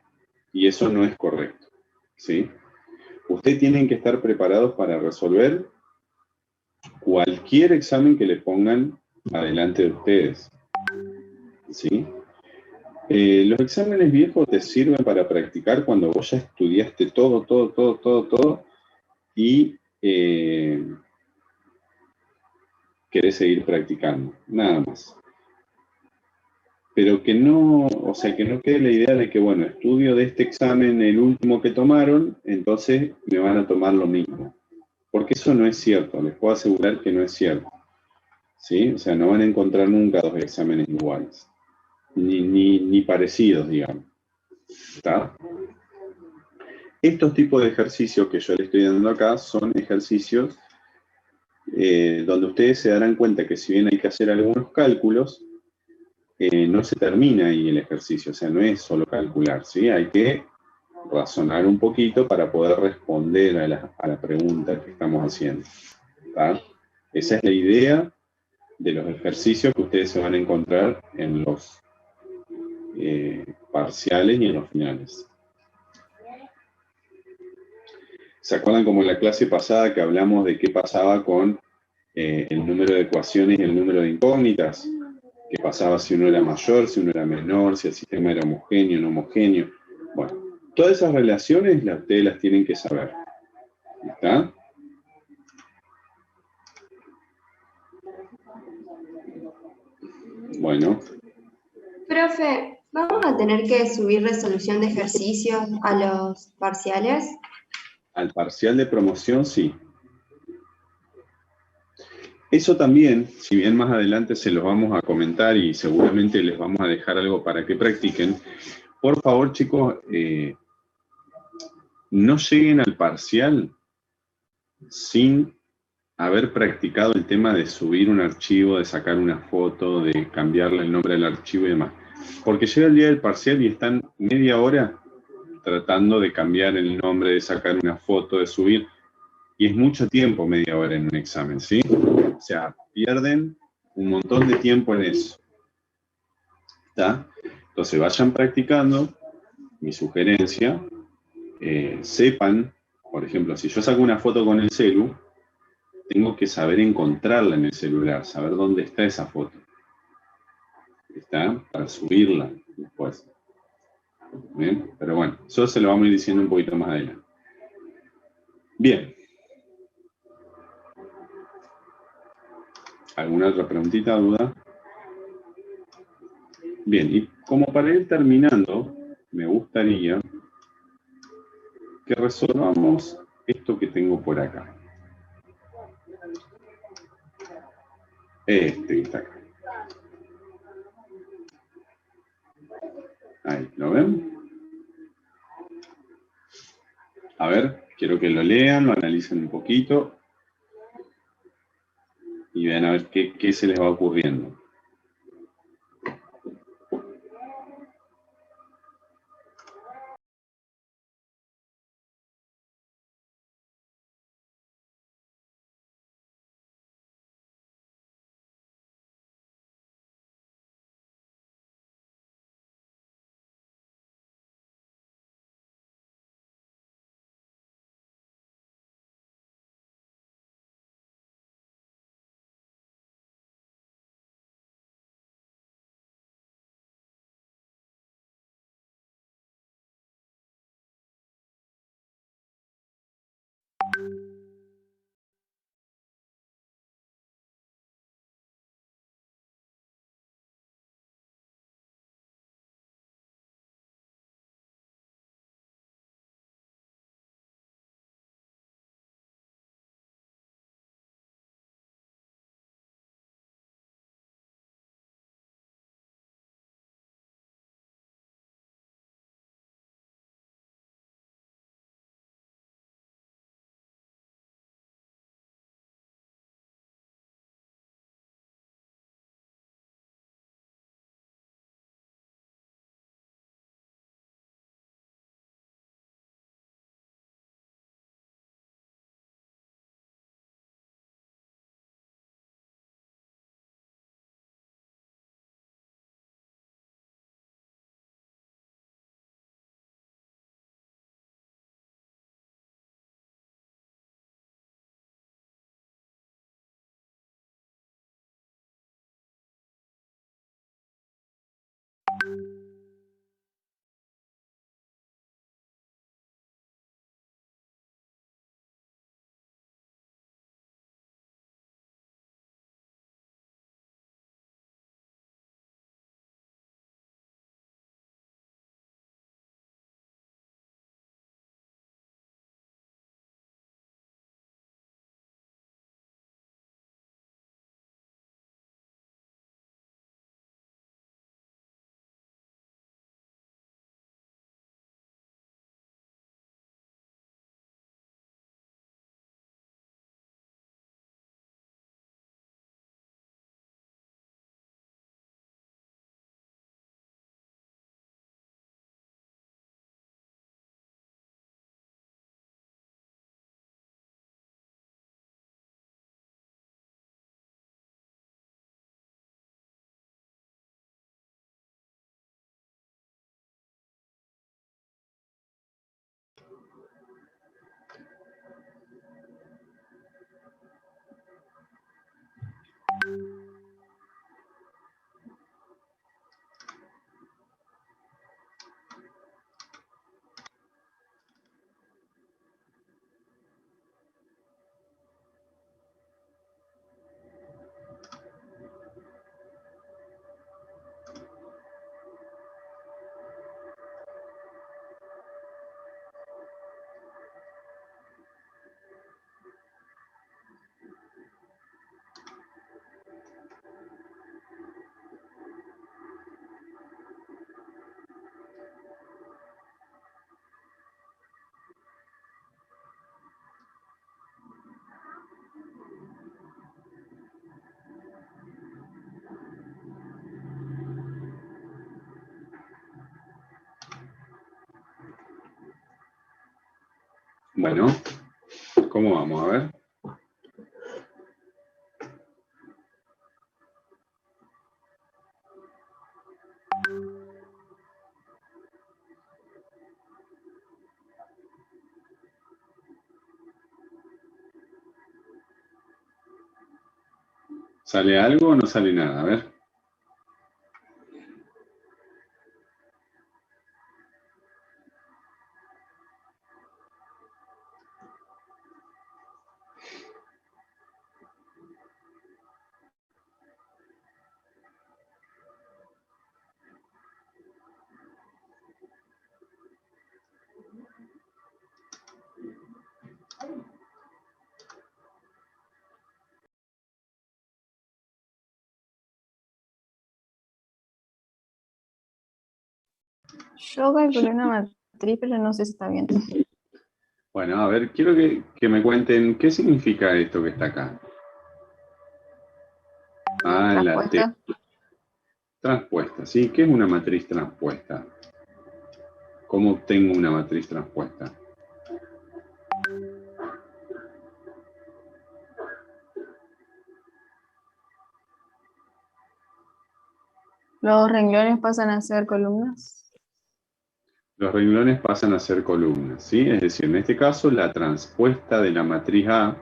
Y eso no es correcto, ¿sí? Ustedes tienen que estar preparados para resolver cualquier examen que le pongan adelante de ustedes, ¿sí? Los exámenes viejos te sirven para practicar cuando vos ya estudiaste todo, y querés seguir practicando, nada más. Pero que no, o sea, que no quede la idea de que, bueno, estudio de este examen el último que tomaron, entonces me van a tomar lo mismo. Porque eso no es cierto, les puedo asegurar que no es cierto, ¿sí? O sea, no van a encontrar nunca dos exámenes iguales, ni parecidos, digamos, ¿está? Estos tipos de ejercicios que yo le estoy dando acá son ejercicios donde ustedes se darán cuenta que si bien hay que hacer algunos cálculos, no se termina ahí el ejercicio, o sea, no es solo calcular, ¿sí? Hay que razonar un poquito para poder responder a la pregunta que estamos haciendo, ¿está? Esa es la idea de los ejercicios que ustedes se van a encontrar en los parciales y en los finales. ¿Se acuerdan como en la clase pasada que hablamos de qué pasaba con el número de ecuaciones y el número de incógnitas? ¿Qué pasaba si uno era mayor, si uno era menor, si el sistema era homogéneo, no homogéneo? Bueno, todas esas relaciones ustedes las tienen que saber. ¿Está? Bueno. Profe, ¿vamos a tener que subir resolución de ejercicios a los parciales? Al parcial de promoción, sí. Eso también, si bien más adelante se los vamos a comentar y seguramente les vamos a dejar algo para que practiquen, por favor, chicos, no lleguen al parcial sin haber practicado el tema de subir un archivo, de sacar una foto, de cambiarle el nombre del archivo y demás. Porque llega el día del parcial y están media hora tratando de cambiar el nombre, de sacar una foto, de subir. Y es mucho tiempo, media hora en un examen, ¿sí? O sea, pierden un montón de tiempo en eso. ¿Está? Entonces vayan practicando. Mi sugerencia, sepan, por ejemplo, si yo saco una foto con el celu, tengo que saber encontrarla en el celular, saber dónde está esa foto. ¿Está? Para subirla después. ¿Bien? Pero bueno, eso se lo vamos a ir diciendo un poquito más adelante. Bien. ¿Alguna otra preguntita, duda? Bien, y como para ir terminando, me gustaría que resolvamos esto que tengo por acá. Este que está acá. Ahí, ¿lo ven? A ver, quiero que lo lean, lo analicen un poquito y vean a ver qué se les va ocurriendo. Bueno, ¿cómo vamos? A ver. ¿Sale algo o no sale nada? A ver. Yo calculé una matriz, pero no sé si está bien. Bueno, a ver, quiero que me cuenten qué significa esto que está acá. Ah, la T. Transpuesta. Transpuesta, ¿sí? ¿Qué es una matriz transpuesta? ¿Cómo obtengo una matriz transpuesta? Los renglones pasan a ser columnas. Los renglones pasan a ser columnas, ¿sí? Es decir, en este caso, la transpuesta de la matriz A,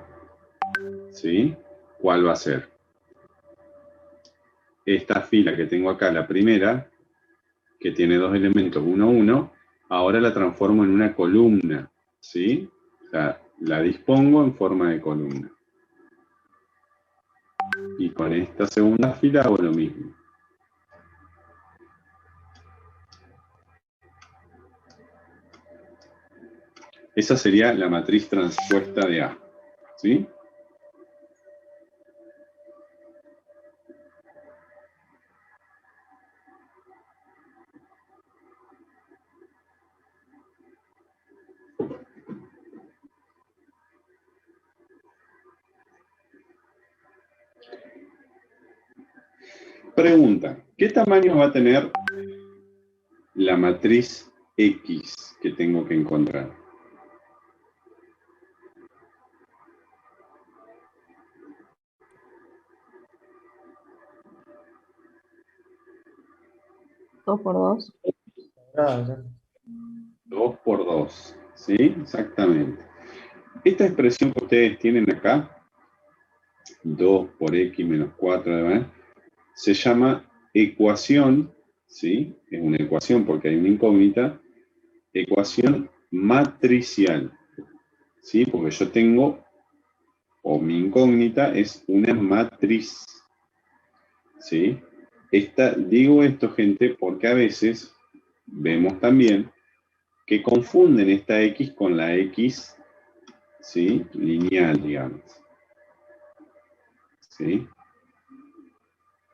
¿sí? ¿Cuál va a ser? Esta fila que tengo acá, la primera, que tiene dos elementos 1, 1, ahora la transformo en una columna, ¿sí? O sea, la dispongo en forma de columna. Y con esta segunda fila hago lo mismo. Esa sería la matriz transpuesta de A, ¿sí? Pregunta, ¿qué tamaño va a tener la matriz X que tengo que encontrar? Dos por dos. 2 por 2, ¿sí? Exactamente. Esta expresión que ustedes tienen acá, 2 por X menos 4, además, se llama ecuación, ¿sí? Es una ecuación porque hay una incógnita, ecuación matricial, ¿sí? Porque yo tengo, o mi incógnita es una matriz, ¿sí? Digo esto, gente, porque a veces vemos también que confunden esta X con la X, ¿sí? Lineal, digamos, ¿sí?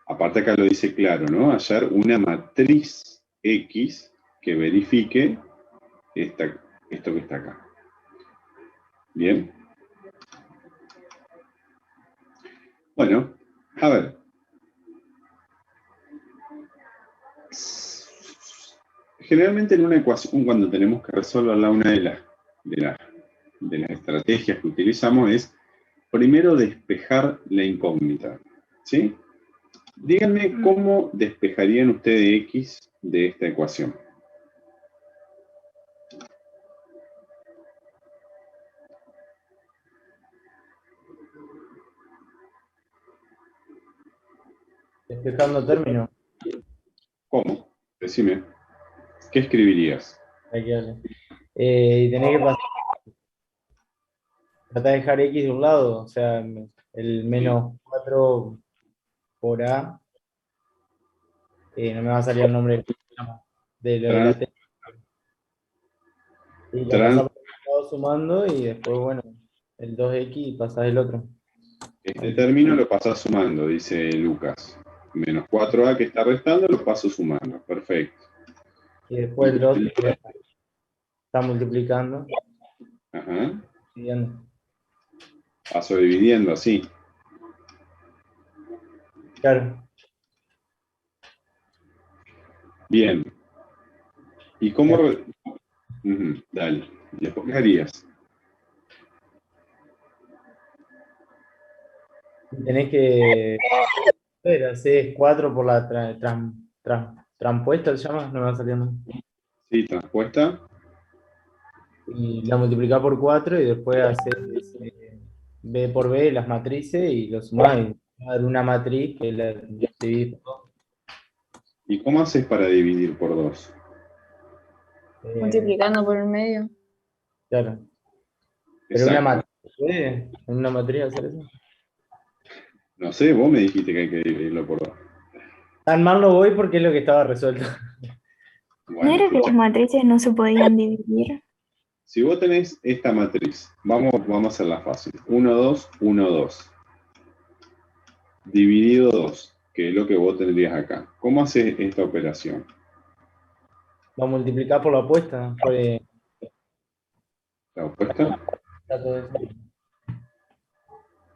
Aparte acá lo dice claro, ¿no? Hallar una matriz X que verifique esto que está acá. ¿Bien? Bueno, a ver. Generalmente en una ecuación, cuando tenemos que resolverla, una de las estrategias que utilizamos es primero despejar la incógnita, ¿sí? Díganme cómo despejarían ustedes X de esta ecuación. Despejando término. ¿Cómo? Decime. ¿Qué escribirías? Aquí dale. Y tenés que pasar, tratar de dejar X de un lado, o sea, el menos 4 por A, no me va a salir el nombre de lo de la T. Y lo Tran- pasás por un lado sumando y después, bueno, el 2X y pasás el otro. Este término lo pasas sumando, dice Lucas. Menos 4a que está restando lo paso sumando. Perfecto. Y después el 2 está multiplicando. Ajá. Dividiendo. Paso dividiendo así. Claro. Bien. ¿Y cómo? Ujú, dale. ¿Y después qué harías? Tenés que hacer 4 por la transpuesta, ¿se llama? No me va a salir nada. Sí, transpuesta. Y la multiplicás por 4 y después haces B por B, las matrices, y lo sumás y va a dar una matriz que la dividís por 2. ¿Y cómo haces para dividir por 2? Multiplicando por el medio. Claro. Pero una Exacto. matriz, ¿puede en una matriz hacer eso? No sé, vos me dijiste que hay que dividirlo por 2. Tan mal no voy porque es lo que estaba resuelto. ¿No Bueno, era que escucha. las matrices no se podían dividir? Si vos tenés esta matriz, vamos a hacerla fácil. 1, 2, 1, 2. Dividido 2, que es lo que vos tendrías acá. ¿Cómo haces esta operación? Va a multiplicar por la apuesta. ¿La opuesta? Todo eso.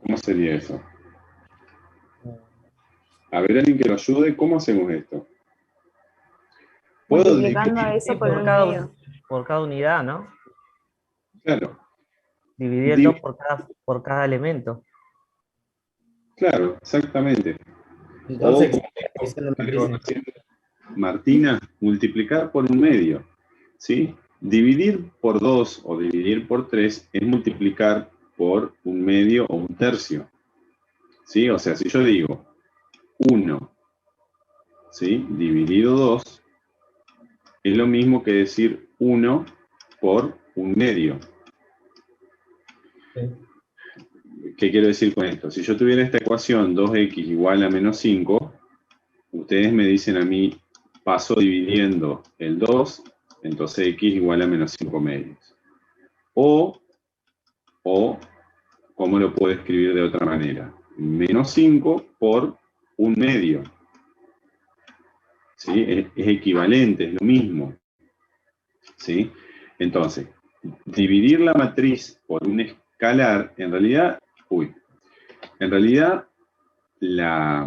¿Cómo sería eso? A ver, alguien que lo ayude, ¿cómo hacemos esto? ¿Puedo Multiplicando dividir? eso por el cada, medio. por cada unidad, ¿no? Claro, Dividir el 2 por cada elemento. claro, exactamente. Entonces, O, ¿qué son las como matrices? dijo Martina, multiplicar por un medio. ¿Sí? Dividir por 2 o dividir por 3 es multiplicar por un medio o un tercio. ¿Sí? O sea, si yo digo 1, ¿sí? Dividido 2, es lo mismo que decir 1 por un medio. Sí. ¿Qué quiero decir con esto? Si yo tuviera esta ecuación 2x igual a menos 5, ustedes me dicen a mí, paso dividiendo el 2, entonces x igual a menos 5 medios. O, ¿cómo lo puedo escribir de otra manera? Menos 5 por un medio. ¿Sí? Es equivalente, es lo mismo. ¿Sí? Entonces, dividir la matriz por un escalar, en realidad, la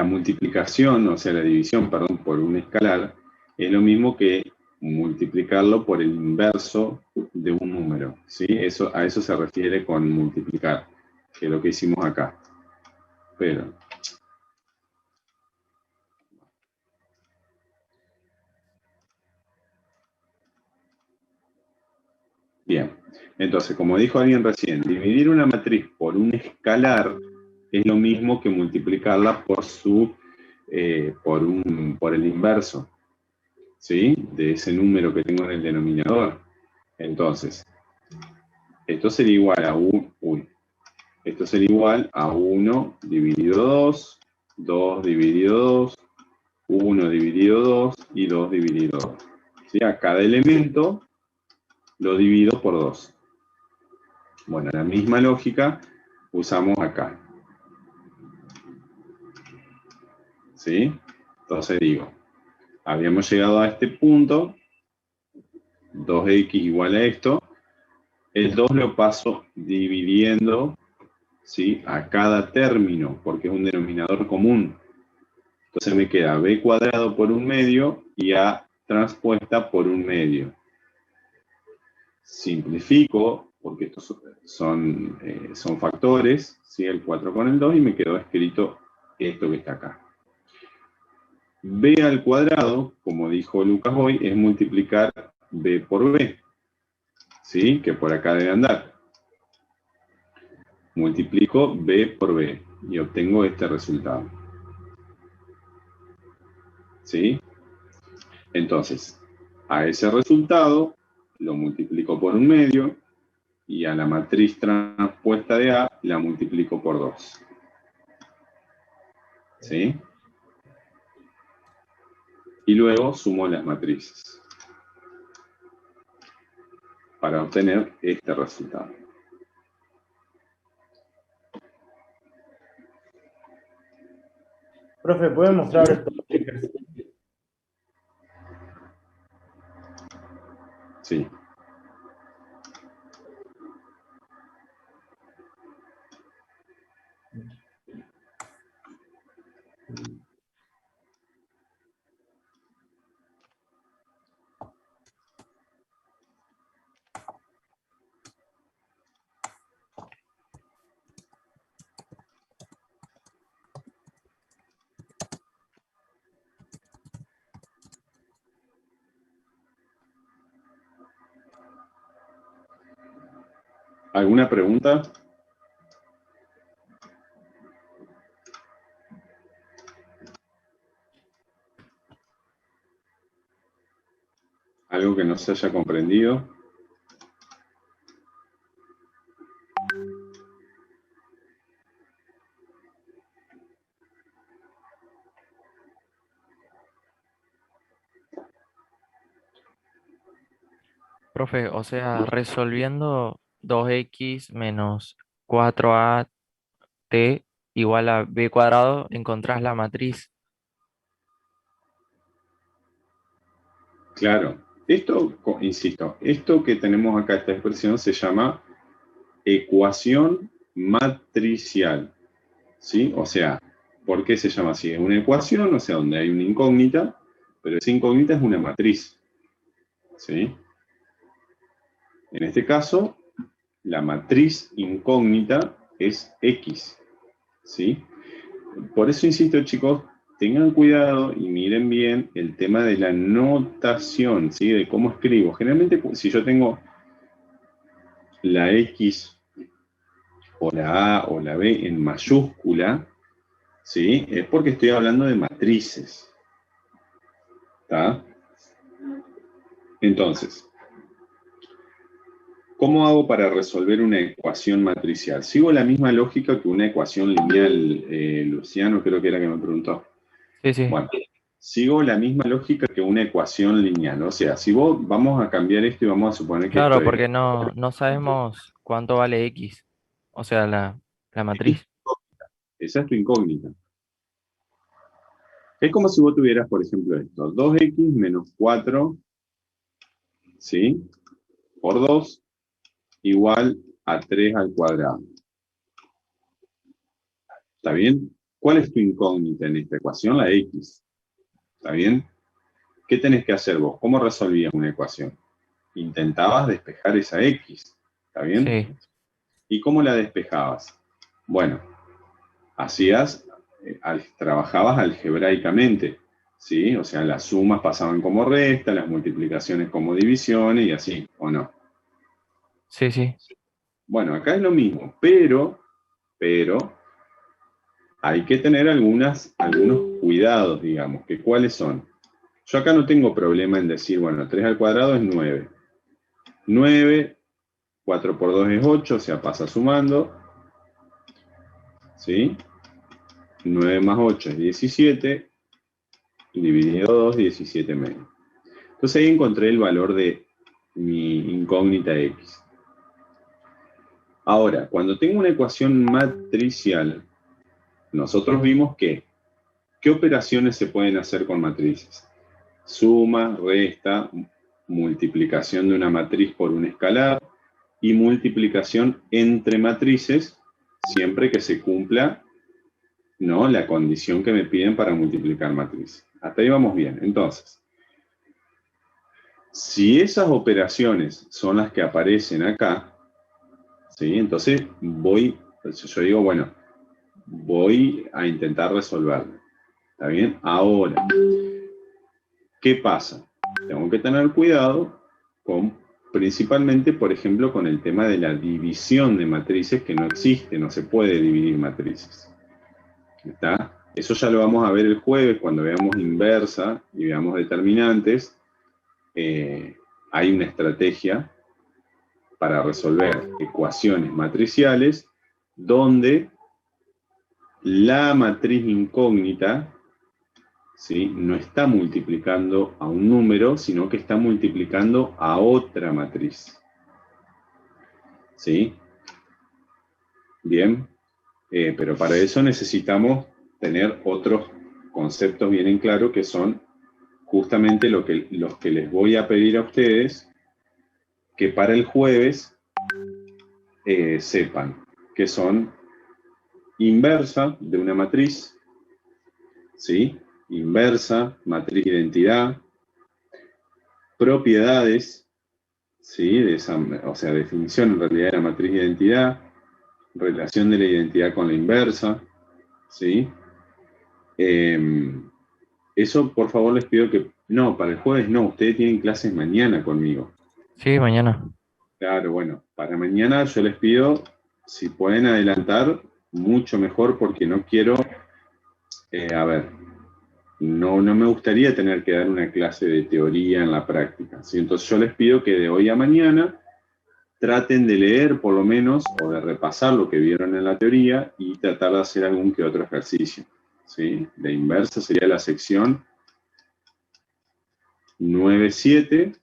multiplicación, o sea, la división, perdón, por un escalar, es lo mismo que multiplicarlo por el inverso de un número, ¿sí? A eso se refiere con multiplicar, que es lo que hicimos acá. Pero, bien, entonces, como dijo alguien recién, dividir una matriz por un escalar es lo mismo que multiplicarla por por el inverso, ¿sí? De ese número que tengo en el denominador. Entonces, esto sería igual a esto sería igual a 1 dividido 2, 2 dividido 2, 1 dividido 2 y 2 dividido 2. ¿Sí? A cada elemento lo divido por 2. Bueno, la misma lógica usamos acá. ¿Sí? Entonces digo, habíamos llegado a este punto, 2x igual a esto, el 2 lo paso dividiendo, ¿sí? A cada término, porque es un denominador común. Entonces me queda b cuadrado por un medio y a transpuesta por un medio. Simplifico, porque estos son factores, ¿sí? El 4 con el 2, y me quedó escrito esto que está acá. B al cuadrado, como dijo Lucas hoy, es multiplicar B por B, ¿sí? Que por acá debe andar. multiplico B por B y obtengo este resultado. ¿Sí? Entonces, a ese resultado lo multiplico por 1/2 y a la matriz transpuesta de A la multiplico por 2. ¿Sí? Y luego sumo las matrices para obtener este resultado. Profe, ¿puede mostrar estos ejercicios? Sí. ¿Alguna pregunta? ¿Algo que no se haya comprendido? Profe, o sea, resolviendo 2x menos 4at igual a b cuadrado, encontrás la matriz. Claro. Esto, insisto, esto que tenemos acá, esta expresión, se llama ecuación matricial. ¿Sí? O sea, ¿por qué se llama así? Es una ecuación, o sea, donde hay una incógnita, pero esa incógnita es una matriz. ¿Sí? En este caso, la matriz incógnita es X. ¿Sí? Por eso insisto, chicos, tengan cuidado y miren bien el tema de la notación, ¿sí? De cómo escribo. Generalmente, si yo tengo la X o la A o la B en mayúscula, ¿sí? Es porque estoy hablando de matrices. ¿Está? Entonces, ¿cómo hago para resolver una ecuación matricial? Sigo la misma lógica que una ecuación lineal, Luciano creo que era que me preguntó. Sí, sí. Bueno, sigo la misma lógica que una ecuación lineal. O sea, si vos vamos a cambiar esto y vamos a suponer que Claro, esto porque no sabemos cuánto vale x. O sea, la matriz. esa es tu incógnita. Es como si vos tuvieras, por ejemplo, esto, 2x menos 4, ¿sí? Por 2 igual a 3 al cuadrado. ¿Está bien? ¿Cuál es tu incógnita en esta ecuación? La x. ¿Está bien? ¿Qué tenés que hacer vos? ¿Cómo resolvías una ecuación? Intentabas despejar esa x. ¿Está bien? Sí. ¿Y cómo la despejabas? Bueno, trabajabas algebraicamente, ¿sí? O sea, las sumas pasaban como resta, las multiplicaciones como divisiones y así, ¿o no? Sí, sí. Bueno, acá es lo mismo, pero hay que tener algunos cuidados, digamos, que ¿cuáles son? Yo acá no tengo problema en decir, bueno, 3 al cuadrado es 9. 9, 4 por 2 es 8, o sea, pasa sumando, ¿sí? 9 más 8 es 17, dividido 2, 17 menos. Entonces ahí encontré el valor de mi incógnita x. Ahora, cuando tengo una ecuación matricial, nosotros vimos que, ¿qué operaciones se pueden hacer con matrices? Suma, resta, multiplicación de una matriz por un escalar y multiplicación entre matrices, siempre que se cumpla, ¿no?, la condición que me piden para multiplicar matrices. Hasta ahí vamos bien. Entonces, si esas operaciones son las que aparecen acá, ¿sí? Entonces yo digo, bueno, voy a intentar resolverlo. ¿Está bien? Ahora, ¿qué pasa? Tengo que tener cuidado con principalmente, por ejemplo, con el tema de la división de matrices, que no existe, no se puede dividir matrices. ¿Está? Eso ya lo vamos a ver el jueves cuando veamos inversa y veamos determinantes. Hay una estrategia para resolver ecuaciones matriciales donde la matriz incógnita, ¿sí?, no está multiplicando a un número, sino que está multiplicando a otra matriz. ¿Sí? Bien. Pero para eso necesitamos tener otros conceptos bien en claro, que son justamente los que les voy a pedir a ustedes que para el jueves sepan, que son inversa de una matriz, ¿sí? Inversa, matriz identidad, propiedades, ¿sí? O sea, definición en realidad de la matriz identidad, relación de la identidad con la inversa, ¿sí? Eso, por favor, les pido que... No, para el jueves no, ustedes tienen clases mañana conmigo. Sí, mañana. Claro, bueno, para mañana yo les pido, si pueden adelantar, mucho mejor, porque no quiero... a ver, no me gustaría tener que dar una clase de teoría en la práctica, ¿sí? Entonces yo les pido que de hoy a mañana traten de leer por lo menos, o de repasar lo que vieron en la teoría, y tratar de hacer algún que otro ejercicio, ¿sí? De inversa sería la sección 9.7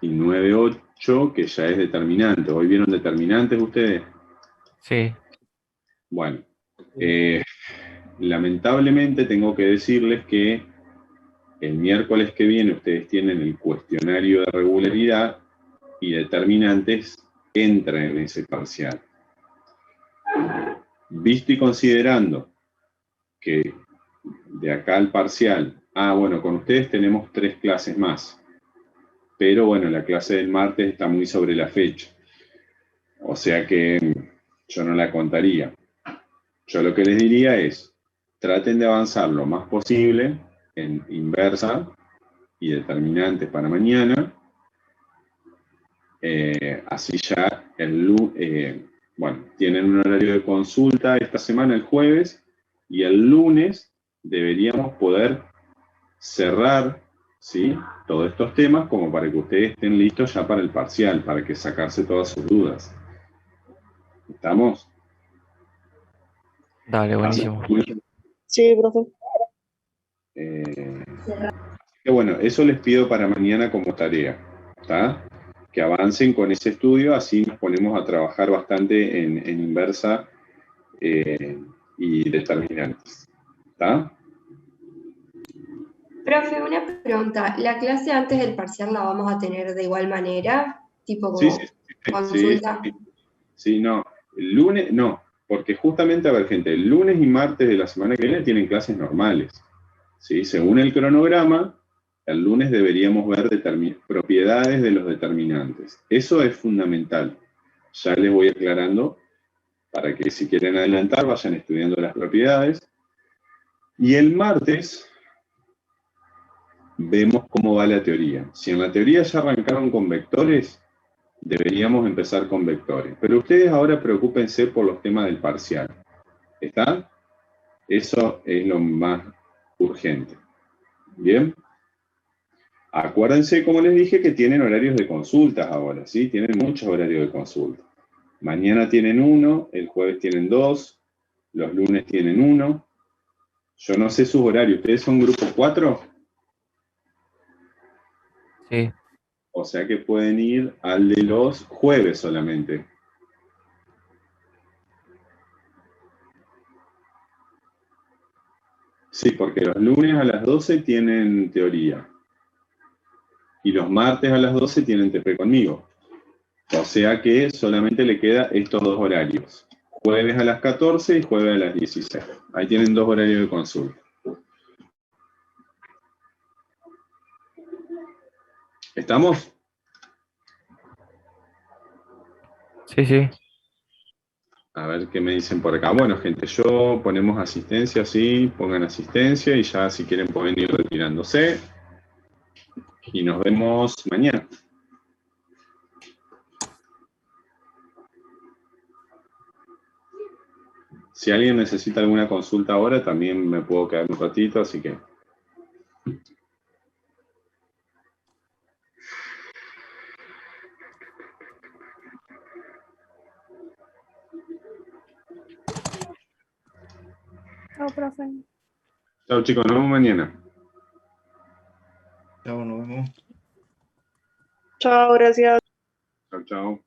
y 9.8, que ya es determinante. ¿Hoy vieron determinantes ustedes? Sí. Bueno, lamentablemente tengo que decirles que el miércoles que viene ustedes tienen el cuestionario de regularidad y determinantes entran en ese parcial. Visto y considerando que de acá al parcial, bueno, con ustedes tenemos 3 clases más, pero bueno, la clase del martes está muy sobre la fecha, o sea que yo no la contaría. Yo lo que les diría es, traten de avanzar lo más posible en inversa y determinantes para mañana, así ya bueno, tienen un horario de consulta esta semana, el jueves, y el lunes deberíamos poder cerrar, ¿sí?, todos estos temas como para que ustedes estén listos ya para el parcial, para que sacarse todas sus dudas. ¿Estamos? Dale, buenísimo. Sí, profe. Que bueno, eso les pido para mañana como tarea, ¿está? Que avancen con ese estudio, así nos ponemos a trabajar bastante en inversa y determinantes, ¿está? Profe, una pregunta. ¿La clase antes del parcial la vamos a tener de igual manera? Tipo como Sí, consulta. Sí, no. El lunes, no. Porque justamente, a ver, gente, el lunes y martes de la semana que viene tienen clases normales, ¿sí? Según el cronograma, el lunes deberíamos ver propiedades de los determinantes. Eso es fundamental. Ya les voy aclarando para que si quieren adelantar vayan estudiando las propiedades. Y el martes vemos cómo va la teoría. Si en la teoría ya arrancaron con vectores, deberíamos empezar con vectores. Pero ustedes ahora preocúpense por los temas del parcial. ¿Está? Eso es lo más urgente. ¿Bien? Acuérdense, como les dije, que tienen horarios de consultas ahora, ¿sí? Tienen muchos horarios de consulta. Mañana tienen 1, el jueves tienen 2, los lunes tienen 1. Yo no sé sus horarios. ¿Ustedes son grupo 4? Sí. O sea que pueden ir al de los jueves solamente. Sí, porque los lunes a las 12 tienen teoría. Y los martes a las 12 tienen TP conmigo. O sea que solamente le queda estos 2 horarios. Jueves a las 14 y jueves a las 16. Ahí tienen 2 horarios de consulta. ¿Estamos? Sí, sí. A ver qué me dicen por acá. Bueno, gente, ponemos asistencia, sí, pongan asistencia y ya si quieren pueden ir retirándose. Y nos vemos mañana. Si alguien necesita alguna consulta ahora, también me puedo quedar un ratito, así que... Chao, profe. Chao chicos, nos vemos mañana. Chao, nos vemos. Chao, gracias. Chao, chao.